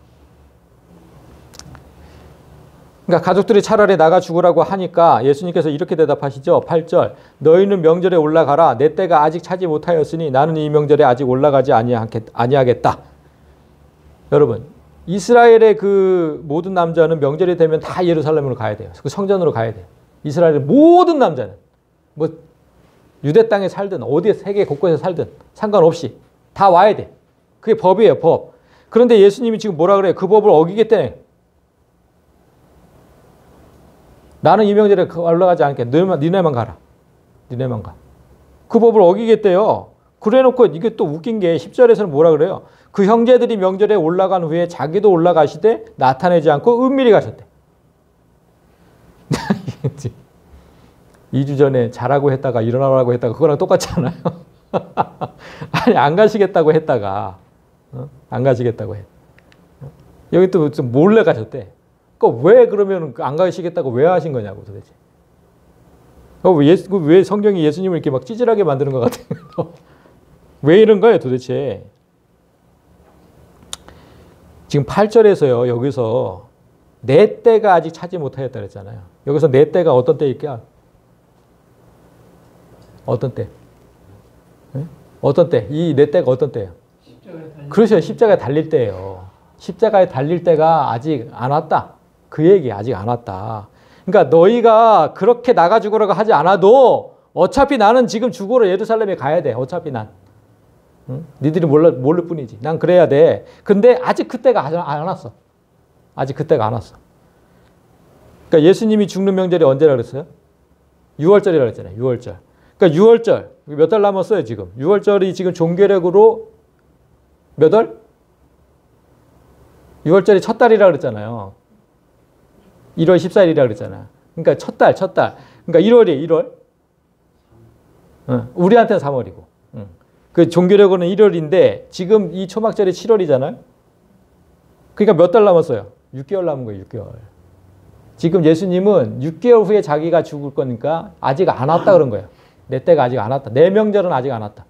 그러니까 가족들이 차라리 나가 죽으라고 하니까 예수님께서 이렇게 대답하시죠. 8절, 너희는 명절에 올라가라. 내 때가 아직 차지 못하였으니 나는 이 명절에 아직 올라가지 아니하겠다. 여러분, 이스라엘의 그 모든 남자는 명절이 되면 다 예루살렘으로 가야 돼요. 그 성전으로 가야 돼요. 이스라엘의 모든 남자는 뭐 유대 땅에 살든 어디에 세계 곳곳에 살든 상관없이 다 와야 돼. 그게 법이에요, 법. 그런데 예수님이 지금 뭐라 그래요? 그 법을 어기겠다네. 나는 이 명절에 올라가지 않게. 너네만 가라. 너네만 가. 그 법을 어기겠대요. 그래놓고 이게 또 웃긴 게 10절에서는 뭐라 그래요? 그 형제들이 명절에 올라간 후에 자기도 올라가시되 나타내지 않고 은밀히 가셨대. 2주 전에 자라고 했다가 일어나라고 했다가 그거랑 똑같잖아요. 아니 안 가시겠다고 했다가 안 가시겠다고 해. 여기 또 몰래 가셨대. 왜 그러면 안 가시겠다고 왜 하신 거냐고 도대체. 왜 성경이 예수님을 이렇게 막 찌질하게 만드는 것 같아요. 왜 이런 거예요 도대체. 지금 8절에서요. 여기서 내 때가 아직 차지 못하였다 그랬잖아요. 여기서 내 때가 어떤 때일까? 어떤 때? 네? 어떤 때? 이 내 때가 어떤 때예요? 그렇죠. 십자가에 달릴 때예요. 십자가에 달릴 때가 아직 안 왔다. 그 얘기 아직 안 왔다. 그러니까 너희가 그렇게 나가 죽으라고 하지 않아도 어차피 나는 지금 죽으러 예루살렘에 가야 돼. 어차피 난. 응? 니들이 모를 뿐이지. 난 그래야 돼. 근데 아직 그때가 안 왔어. 아직 그때가 안 왔어. 그러니까 예수님이 죽는 명절이 언제라 그랬어요? 6월절이라고 그랬잖아요. 6월절. 그러니까 6월절. 몇 달 남았어요 지금. 6월절이 지금 종교력으로 몇 월? 6월절이 첫 달이라 그랬잖아요. 1월 14일이라 그랬잖아. 그러니까 첫 달. 그러니까 1월이에요, 1월. 우리한테는 3월이고. 그 종교력으로는 1월인데 지금 이 초막절이 7월이잖아요. 그러니까 몇 달 남았어요? 6개월 남은 거예요, 6개월. 지금 예수님은 6개월 후에 자기가 죽을 거니까 아직 안 왔다 그런 거예요. 내 때가 아직 안 왔다. 내 명절은 아직 안 왔다.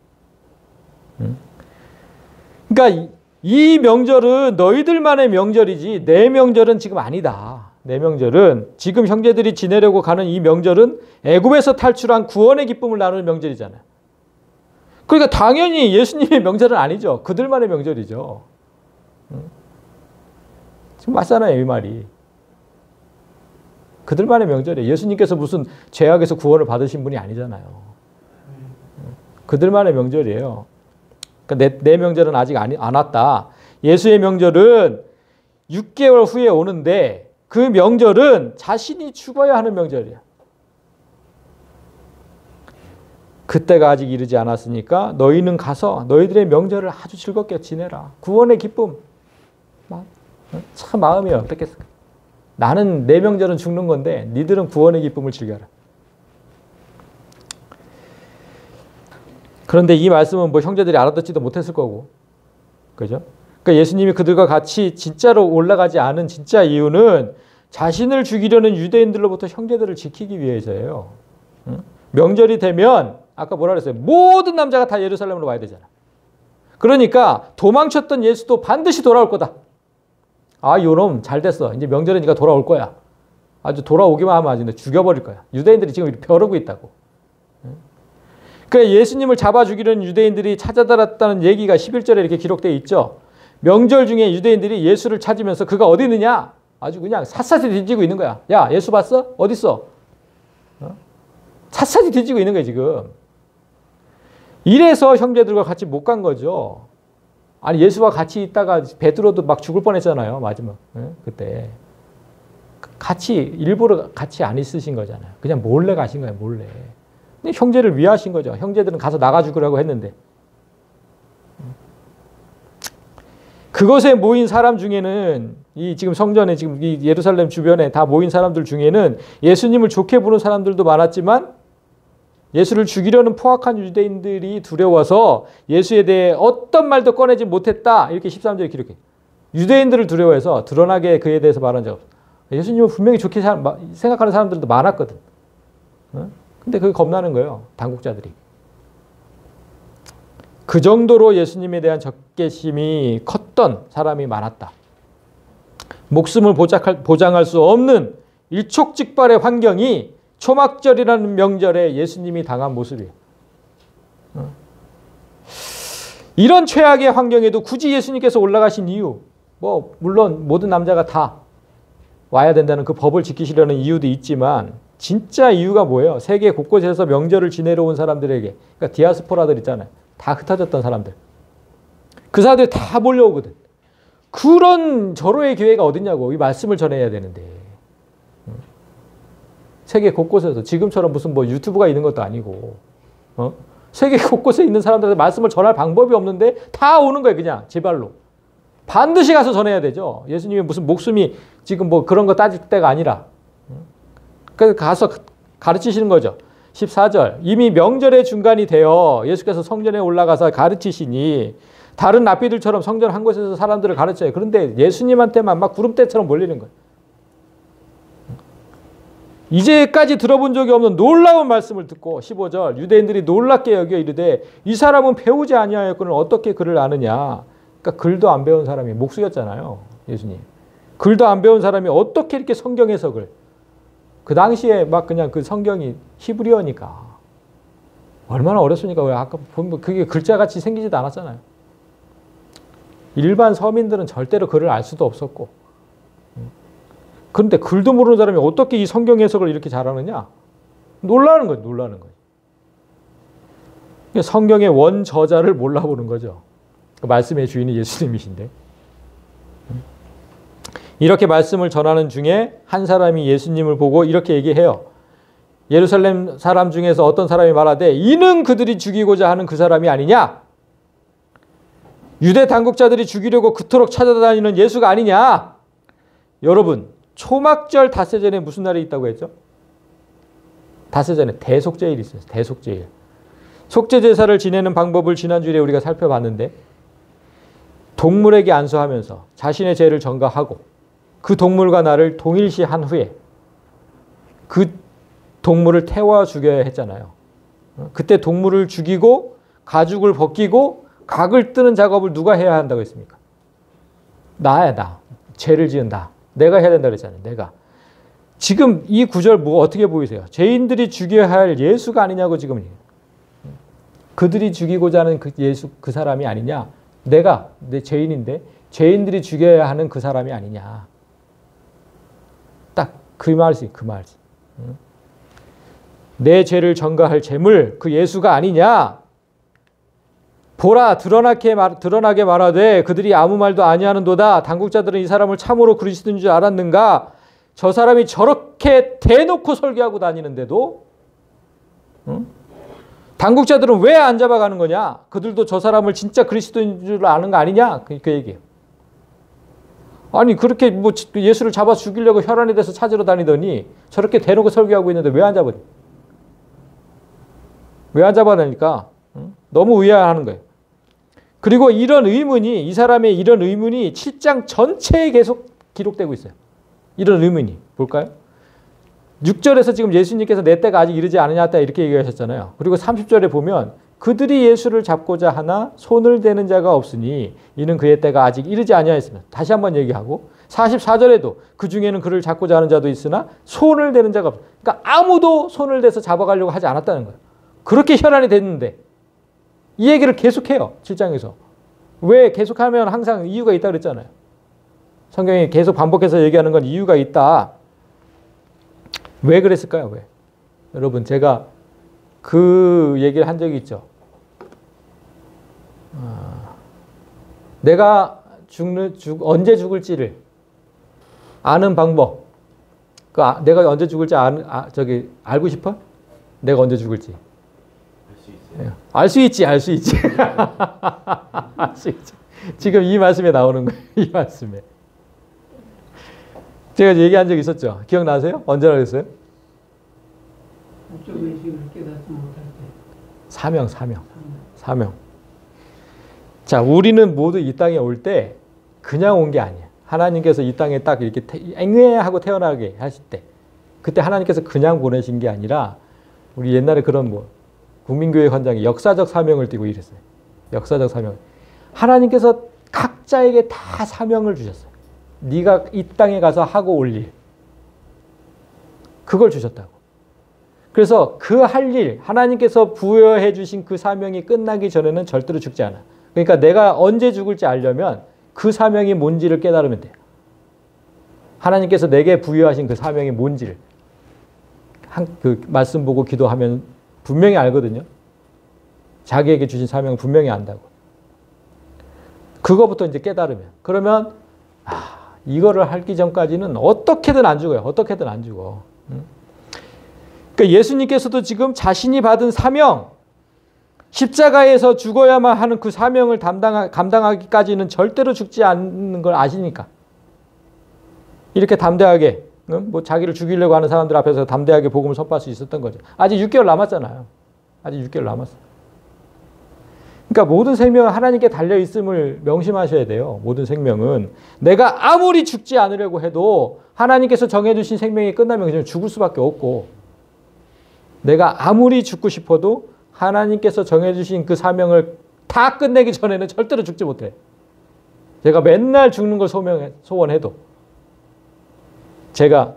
그러니까 이 명절은 너희들만의 명절이지 내 명절은 지금 아니다. 내 명절은 지금 형제들이 지내려고 가는 이 명절은 애굽에서 탈출한 구원의 기쁨을 나누는 명절이잖아요. 그러니까 당연히 예수님의 명절은 아니죠. 그들만의 명절이죠. 지금 맞잖아요, 이 말이. 그들만의 명절이에요. 예수님께서 무슨 죄악에서 구원을 받으신 분이 아니잖아요. 그들만의 명절이에요. 그러니까 내 명절은 아직 안 왔다. 예수의 명절은 6개월 후에 오는데 그 명절은 자신이 죽어야 하는 명절이야. 그때가 아직 이르지 않았으니까 너희는 가서 너희들의 명절을 아주 즐겁게 지내라. 구원의 기쁨. 참 마음이 어떻겠을까. 나는 내 명절은 죽는 건데 니들은 구원의 기쁨을 즐겨라. 그런데 이 말씀은 뭐 형제들이 알아듣지도 못했을 거고. 그죠? 그러니까 예수님이 그들과 같이 진짜로 올라가지 않은 진짜 이유는 자신을 죽이려는 유대인들로부터 형제들을 지키기 위해서예요. 명절이 되면 아까 뭐라 그랬어요? 모든 남자가 다 예루살렘으로 와야 되잖아. 그러니까 도망쳤던 예수도 반드시 돌아올 거다. 아, 요놈 잘 됐어. 이제 명절에 네가 돌아올 거야. 아주 돌아오기만 하면 아주 죽여버릴 거야. 유대인들이 지금 벼르고 있다고. 그러니까 예수님을 잡아 죽이려는 유대인들이 찾아들었다는 얘기가 11절에 이렇게 기록되어 있죠. 명절 중에 유대인들이 예수를 찾으면서 그가 어디 있느냐? 아주 그냥 샅샅이 뒤지고 있는 거야. 야, 예수 봤어? 어디 있어? 샅샅이 뒤지고 있는 거야, 지금. 이래서 형제들과 같이 못 간 거죠. 아니, 예수와 같이 있다가 베드로도 막 죽을 뻔했잖아요, 마지막. 그때. 같이, 일부러 같이 안 있으신 거잖아요. 그냥 몰래 가신 거예요, 몰래. 근데 형제를 위하신 거죠. 형제들은 가서 나가 죽으라고 했는데. 그것에 모인 사람 중에는 이 지금 성전에 지금 이 예루살렘 주변에 다 모인 사람들 중에는 예수님을 좋게 보는 사람들도 많았지만 예수를 죽이려는 포악한 유대인들이 두려워서 예수에 대해 어떤 말도 꺼내지 못했다. 이렇게 13절에 기록해. 유대인들을 두려워해서 드러나게 그에 대해서 말한 적 없어. 예수님을 분명히 좋게 생각하는 사람들도 많았거든. 근데 그게 겁나는 거예요. 당국자들이. 그 정도로 예수님에 대한 적개심이 컸던 사람이 많았다. 목숨을 보장할 수 없는 일촉즉발의 환경이 초막절이라는 명절에 예수님이 당한 모습이에요. 이런 최악의 환경에도 굳이 예수님께서 올라가신 이유, 뭐 물론 모든 남자가 다 와야 된다는 그 법을 지키시려는 이유도 있지만 진짜 이유가 뭐예요? 세계 곳곳에서 명절을 지내러 온 사람들에게, 그러니까 디아스포라들 있잖아요. 다 흩어졌던 사람들. 그 사람들이 다 몰려오거든. 그런 절호의 기회가 어딨냐고. 이 말씀을 전해야 되는데. 세계 곳곳에서 지금처럼 무슨 뭐 유튜브가 있는 것도 아니고 세계 곳곳에 있는 사람들한테 말씀을 전할 방법이 없는데 다 오는 거예요. 그냥 제 발로. 반드시 가서 전해야 되죠. 예수님이 무슨 목숨이 지금 뭐 그런 거 따질 때가 아니라. 그래서 가서 가르치시는 거죠. 14절. 이미 명절의 중간이 되어 예수께서 성전에 올라가서 가르치시니 다른 랍비들처럼 성전 한 곳에서 사람들을 가르쳐요. 그런데 예수님한테만 막 구름대처럼 몰리는 거예요. 이제까지 들어본 적이 없는 놀라운 말씀을 듣고 15절. 유대인들이 놀랍게 여겨 이르되 이 사람은 배우지 아니하였거늘 어떻게 글을 아느냐. 그러니까 글도 안 배운 사람이 목 숙였잖아요. 예수님. 글도 안 배운 사람이 어떻게 이렇게 성경 해석을. 그 당시에 막 그냥 그 성경이 히브리어니까 얼마나 어렵습니까? 왜 아까 보면 그게 글자같이 생기지도 않았잖아요. 일반 서민들은 절대로 글을 알 수도 없었고. 그런데 글도 모르는 사람이 어떻게 이 성경 해석을 이렇게 잘하느냐? 놀라는 거예요. 놀라는 거예요. 성경의 원저자를 몰라보는 거죠. 그 말씀의 주인이 예수님이신데. 이렇게 말씀을 전하는 중에 한 사람이 예수님을 보고 이렇게 얘기해요. 예루살렘 사람 중에서 어떤 사람이 말하되 이는 그들이 죽이고자 하는 그 사람이 아니냐? 유대 당국자들이 죽이려고 그토록 찾아다니는 예수가 아니냐? 여러분, 초막절 닷새 전에 무슨 날이 있다고 했죠? 닷새 전에 대속죄일이 있어요. 대속죄일. 속죄제사를 지내는 방법을 지난주에 우리가 살펴봤는데 동물에게 안수하면서 자신의 죄를 전가하고 그 동물과 나를 동일시한 후에 그 동물을 태워 죽여야 했잖아요. 그때 동물을 죽이고 가죽을 벗기고 각을 뜨는 작업을 누가 해야 한다고 했습니까? 나야, 나. 죄를 지은 나. 내가 해야 된다고 그랬잖아요. 내가. 지금 이 구절 뭐 어떻게 보이세요? 죄인들이 죽여야 할 예수가 아니냐고 지금. 그들이 죽이고자 하는 그 예수, 그 사람이 아니냐? 내가, 내 죄인인데 죄인들이 죽여야 하는 그 사람이 아니냐? 딱 그 말이지, 그 말이지. 내 죄를 전가할 제물, 그 예수가 아니냐? 보라, 드러나게 말하되 그들이 아무 말도 아니하는도다. 당국자들은 이 사람을 참으로 그리스도인 줄 알았는가? 저 사람이 저렇게 대놓고 설교하고 다니는데도 당국자들은 왜 안 잡아가는 거냐? 그들도 저 사람을 진짜 그리스도인 줄 아는 거 아니냐? 그 얘기예요. 아니 그렇게 뭐 예수를 잡아 죽이려고 혈안이 돼서 찾으러 다니더니 저렇게 대놓고 설교하고 있는데 왜 안 잡으니? 왜 안 잡아내니까? 너무 의아해하는 거예요. 그리고 이런 의문이, 이 사람의 이런 의문이 7장 전체에 계속 기록되고 있어요. 이런 의문이. 볼까요? 6절에서 지금 예수님께서 내 때가 아직 이르지 않으냐 이렇게 얘기하셨잖아요. 그리고 30절에 보면 그들이 예수를 잡고자 하나 손을 대는 자가 없으니 이는 그의 때가 아직 이르지 아니하였으며 다시 한번 얘기하고 44절에도 그 중에는 그를 잡고자 하는 자도 있으나 손을 대는 자가 없어. 그러니까 아무도 손을 대서 잡아가려고 하지 않았다는 거예요. 그렇게 혈안이 됐는데 이 얘기를 계속해요. 7장에서. 왜 계속하면 항상 이유가 있다 그랬잖아요. 성경이 계속 반복해서 얘기하는 건 이유가 있다. 왜 그랬을까요? 왜? 여러분 제가 그 얘기를 한 적이 있죠. 내가 언제 죽을지를 아는 방법. 내가 언제 죽을지 알고 싶어? 내가 언제 죽을지. 알 수 있지. 알 수 있지. 지금 이 말씀에 나오는 거예요. 이 말씀에. 제가 얘기한 적 있었죠. 기억나세요? 언제나 그랬어요? 사명. 자, 우리는 모두 이 땅에 올 때 그냥 온 게 아니야. 하나님께서 이 땅에 딱 이렇게 앵애하고 태어나게 하실 때 그때 하나님께서 그냥 보내신 게 아니라 우리 옛날에 그런 국민교회 헌장에 역사적 사명을 띠고 이랬어요. 역사적 사명. 하나님께서 각자에게 다 사명을 주셨어요. 네가 이 땅에 가서 하고 올 일. 그걸 주셨다고. 그래서 그 할 일, 하나님께서 부여해 주신 그 사명이 끝나기 전에는 절대로 죽지 않아. 그러니까 내가 언제 죽을지 알려면 그 사명이 뭔지를 깨달으면 돼요. 하나님께서 내게 부여하신 그 사명이 뭔지를 그 말씀 보고 기도하면 분명히 알거든요. 자기에게 주신 사명을 분명히 안다고. 그거부터 이제 깨달으면. 그러면 이거를 하기 전까지는 어떻게든 안 죽어요. 어떻게든 안 죽어. 그러니까 예수님께서도 지금 자신이 받은 사명, 십자가에서 죽어야만 하는 그 사명을 감당하기까지는 절대로 죽지 않는 걸 아시니까. 이렇게 담대하게 자기를 죽이려고 하는 사람들 앞에서 담대하게 복음을 선포할 수 있었던 거죠. 아직 6개월 남았잖아요. 아직 6개월 남았어요. 그러니까 모든 생명은 하나님께 달려있음을 명심하셔야 돼요. 모든 생명은. 내가 아무리 죽지 않으려고 해도 하나님께서 정해주신 생명이 끝나면 그냥 죽을 수밖에 없고 내가 아무리 죽고 싶어도 하나님께서 정해주신 그 사명을 다 끝내기 전에는 절대로 죽지 못해. 제가 맨날 죽는 걸 소원해도 제가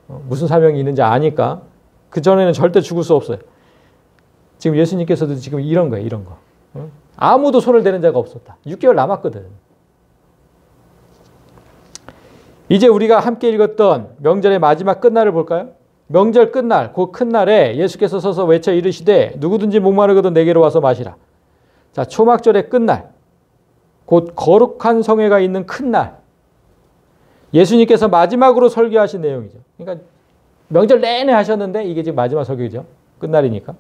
무슨 사명이 있는지 아니까 그 전에는 절대 죽을 수 없어요. 지금 예수님께서도 지금 이런 거예요. 이런 거. 아무도 손을 대는 자가 없었다. 6개월 남았거든. 이제 우리가 함께 읽었던 명절의 마지막 끝날을 볼까요? 명절 끝날, 그 큰 날에 예수께서 서서 외쳐 이르시되 누구든지 목마르거든 내게로 와서 마시라. 자, 초막절의 끝날, 곧 거룩한 성회가 있는 큰 날, 예수님께서 마지막으로 설교하신 내용이죠. 그러니까 명절 내내 하셨는데 이게 지금 마지막 설교죠. 끝날이니까.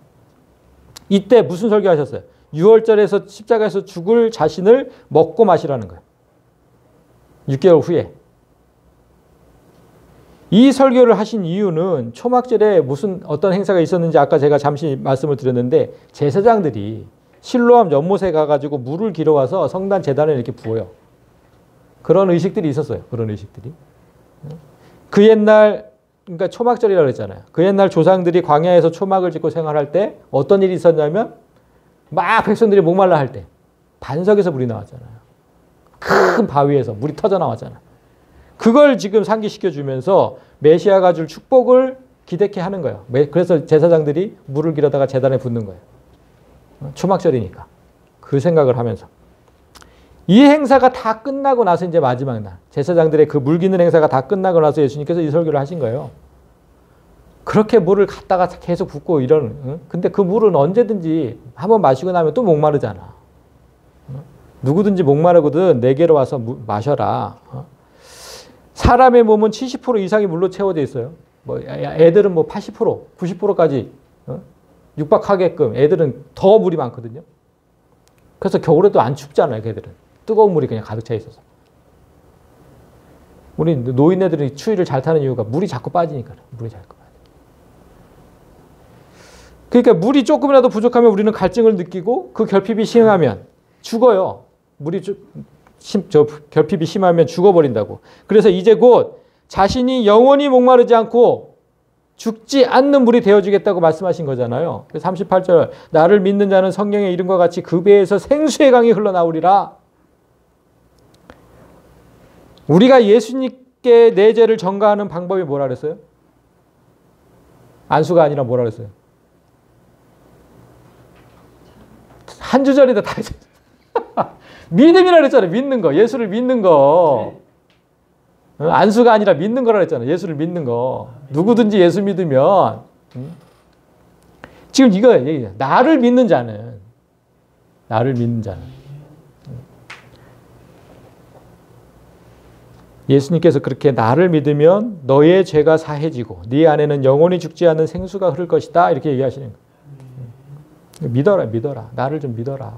이때 무슨 설교하셨어요? 6월절에서 십자가에서 죽을 자신을 먹고 마시라는 거예요. 6개월 후에. 이 설교를 하신 이유는 초막절에 무슨 어떤 행사가 있었는지 아까 제가 잠시 말씀을 드렸는데 제사장들이 실로암 연못에 가가지고 물을 길어와서 성단 제단에 이렇게 부어요. 그런 의식들이 있었어요. 그런 의식들이. 그 옛날, 그러니까 초막절이라고 그랬잖아요. 그 옛날 조상들이 광야에서 초막을 짓고 생활할 때 어떤 일이 있었냐면 막 백성들이 목말라 할 때 반석에서 물이 나왔잖아요. 큰 바위에서 물이 터져 나왔잖아요. 그걸 지금 상기시켜 주면서 메시아가 줄 축복을 기대케 하는 거예요. 그래서 제사장들이 물을 길어다가 제단에 붓는 거예요. 초막절이니까. 그 생각을 하면서. 이 행사가 다 끝나고 나서 이제 마지막 날, 제사장들의 그 물 기는 행사가 다 끝나고 나서 예수님께서 이 설교를 하신 거예요. 그렇게 물을 갖다가 계속 붓고 이런, 근데 그 물은 언제든지 한번 마시고 나면 또 목마르잖아. 누구든지 목마르거든 내게로 와서 마셔라. 사람의 몸은 70% 이상이 물로 채워져 있어요. 뭐 애들은 뭐 80%, 90%까지 육박하게끔 애들은 더 물이 많거든요. 그래서 겨울에도 안 춥잖아요, 걔들은. 뜨거운 물이 그냥 가득 차 있어서. 우리 노인네들이 추위를 잘 타는 이유가 물이 자꾸 빠지니까. 물이 자꾸 빠져. 그러니까 물이 조금이라도 부족하면 우리는 갈증을 느끼고 그 결핍이 심하면 죽어요. 결핍이 심하면 죽어버린다고. 그래서 이제 곧 자신이 영원히 목마르지 않고 죽지 않는 물이 되어주겠다고 말씀하신 거잖아요. 38절 나를 믿는 자는 성령의 이름과 같이 그 배에서 생수의 강이 흘러나오리라. 우리가 예수님께 내 죄를 전가하는 방법이 뭐라 그랬어요? 안수가 아니라 뭐라 그랬어요? 한 주전이다 다 믿음이라 그랬잖아요. 믿는 거. 예수를 믿는 거. 안수가 아니라 믿는 거라 그랬잖아요. 예수를 믿는 거. 누구든지 예수 믿으면. 지금 이거 얘기해요. 나를 믿는 자는. 예수님께서 그렇게 나를 믿으면 너의 죄가 사해지고 네 안에는 영원히 죽지 않는 생수가 흐를 것이다. 이렇게 얘기하시는 거예요. 믿어라. 나를 좀 믿어라.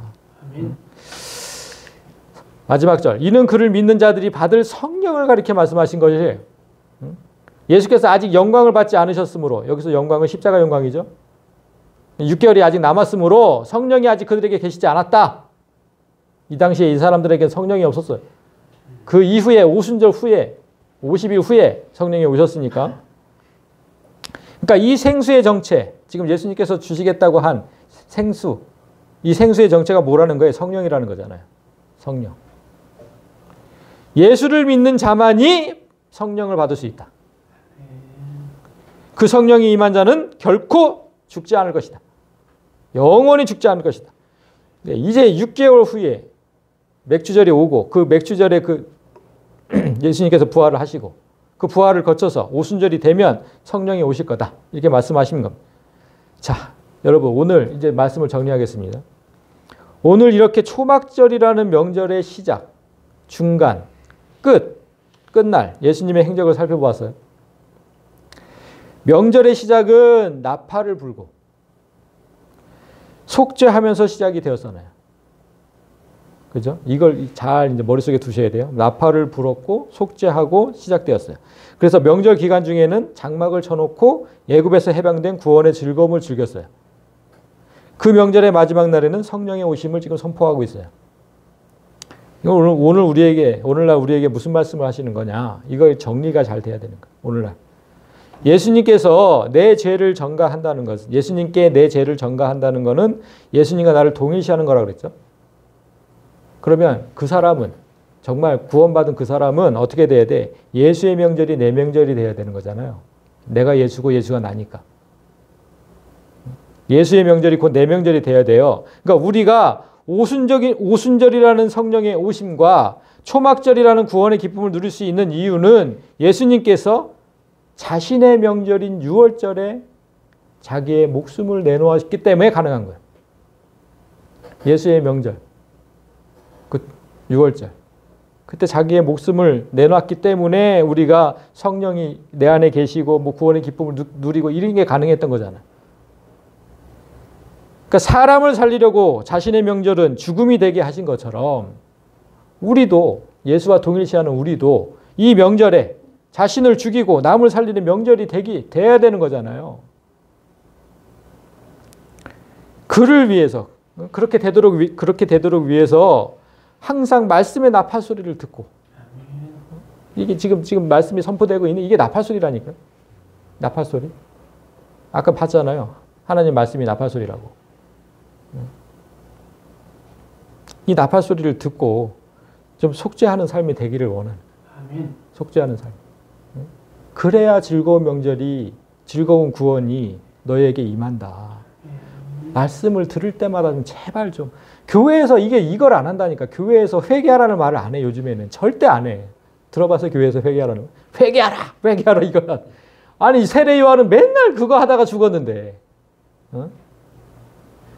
마지막 절. 이는 그를 믿는 자들이 받을 성령을 가리켜 말씀하신 것이에요. 예수께서 아직 영광을 받지 않으셨으므로 여기서 영광은 십자가 영광이죠. 6개월이 아직 남았으므로 성령이 아직 그들에게 계시지 않았다. 이 당시에 이 사람들에게 성령이 없었어요. 그 이후에 오순절 후에 50일 후에 성령이 오셨으니까. 그러니까 이 생수의 정체, 지금 예수님께서 주시겠다고 한 생수, 이 생수의 정체가 뭐라는 거예요? 성령이라는 거잖아요. 성령. 예수를 믿는 자만이 성령을 받을 수 있다. 그 성령이 임한 자는 결코 죽지 않을 것이다. 영원히 죽지 않을 것이다. 이제 6개월 후에 맥주절이 오고 그 맥주절에 예수님께서 부활을 하시고 그 부활을 거쳐서 오순절이 되면 성령이 오실 거다. 이렇게 말씀하신 겁니다. 자, 여러분 오늘 이제 말씀을 정리하겠습니다. 오늘 이렇게 초막절이라는 명절의 시작, 중간, 끝날 예수님의 행적을 살펴보았어요. 명절의 시작은 나팔을 불고 속죄하면서 시작이 되었잖아요. 그죠? 이걸 잘 이제 머릿속에 두셔야 돼요. 나팔을 불었고 속죄하고 시작되었어요. 그래서 명절 기간 중에는 장막을 쳐놓고 애굽에서 해방된 구원의 즐거움을 즐겼어요. 그 명절의 마지막 날에는 성령의 오심을 지금 선포하고 있어요. 오늘날 우리에게 무슨 말씀을 하시는 거냐? 이거 정리가 잘 돼야 되는 거예요. 오늘날. 예수님께서 내 죄를 전가한다는 것은, 예수님께 내 죄를 전가한다는 것은 예수님과 나를 동일시하는 거라고 그랬죠. 그러면 그 사람은, 정말 구원받은 그 사람은 어떻게 돼야 돼? 예수의 명절이 내 명절이 돼야 되는 거잖아요. 내가 예수고 예수가 나니까. 예수의 명절이 곧 내 명절이 돼야 돼요. 그러니까 우리가 오순절이라는 성령의 오심과 초막절이라는 구원의 기쁨을 누릴 수 있는 이유는 예수님께서 자신의 명절인 6월절에 자기의 목숨을 내놓았기 때문에 가능한 거예요. 예수의 명절, 그 6월절. 그때 자기의 목숨을 내놨기 때문에 우리가 성령이 내 안에 계시고 뭐 구원의 기쁨을 누리고 이런 게 가능했던 거잖아요. 그러니까 사람을 살리려고 자신의 명절은 죽음이 되게 하신 것처럼 우리도 예수와 동일시하는 우리도 이 명절에 자신을 죽이고 남을 살리는 명절이 돼야 되는 거잖아요. 그를 위해서 그렇게 되도록 위해서 항상 말씀의 나팔 소리를 듣고 이게 지금 말씀이 선포되고 있는 이게 나팔 소리라니까요. 나팔 소리. 아까 봤잖아요. 하나님 말씀이 나팔 소리라고. 이 나팔 소리를 듣고 좀 속죄하는 삶이 되기를 원하는. 속죄하는 삶. 그래야 즐거운 명절이, 즐거운 구원이 너에게 임한다. 말씀을 들을 때마다 좀 제발 좀 교회에서 이걸 안 한다니까. 교회에서 회개하라는 말을 안 해. 요즘에는 절대 안 해. 들어봐서 교회에서 회개하라는 회개하라 이거야. 아니 세례 요한은 맨날 그거 하다가 죽었는데.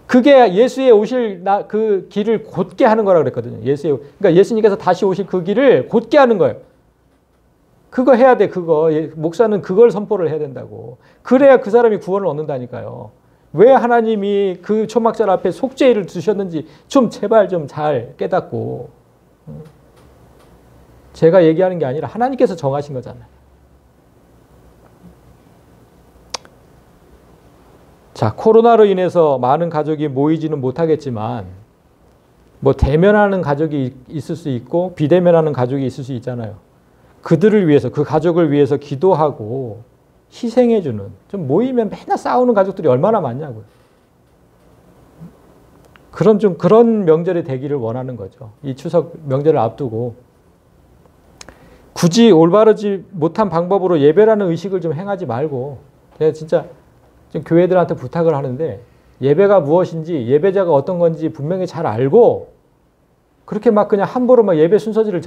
그게 예수의 오실 그 길을 곧게 하는 거라 그랬거든요. 그러니까 예수님께서 다시 오실 그 길을 곧게 하는 거예요. 그거 해야 돼. 그거 목사는 그걸 선포를 해야 된다고. 그래야 그 사람이 구원을 얻는다니까요. 왜 하나님이 그 초막절 앞에 속죄일을 두셨는지 좀 제발 좀 잘 깨닫고. 제가 얘기하는 게 아니라 하나님께서 정하신 거잖아요. 자, 코로나로 인해서 많은 가족이 모이지는 못하겠지만 뭐 대면하는 가족이 있을 수 있고 비대면하는 가족이 있을 수 있잖아요. 그들을 위해서, 그 가족을 위해서 기도하고 희생해주는, 좀 모이면 맨날 싸우는 가족들이 얼마나 많냐고요. 그런 명절이 되기를 원하는 거죠. 이 추석 명절을 앞두고 굳이 올바르지 못한 방법으로 예배라는 의식을 좀 행하지 말고, 제가 진짜 좀 교회들한테 부탁을 하는데 예배가 무엇인지, 예배자가 어떤 건지 분명히 잘 알고 그렇게 막 그냥 함부로 막 예배 순서지를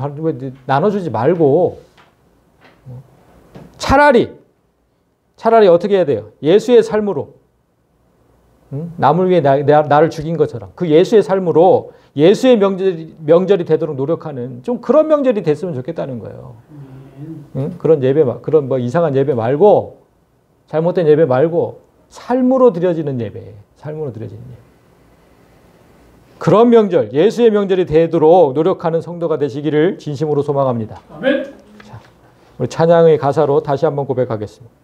나눠주지 말고 차라리 어떻게 해야 돼요? 예수의 삶으로, 남을 위해 나를 죽인 것처럼 그 예수의 삶으로 예수의 명절이 되도록 노력하는 좀 그런 명절이 됐으면 좋겠다는 거예요. 그런 예배, 그런 뭐 이상한 예배 말고, 잘못된 예배 말고 삶으로 드려지는 예배, 삶으로 드려지는 예배. 그런 명절, 예수의 명절이 되도록 노력하는 성도가 되시기를 진심으로 소망합니다. 아멘. 자, 우리 찬양의 가사로 다시 한번 고백하겠습니다.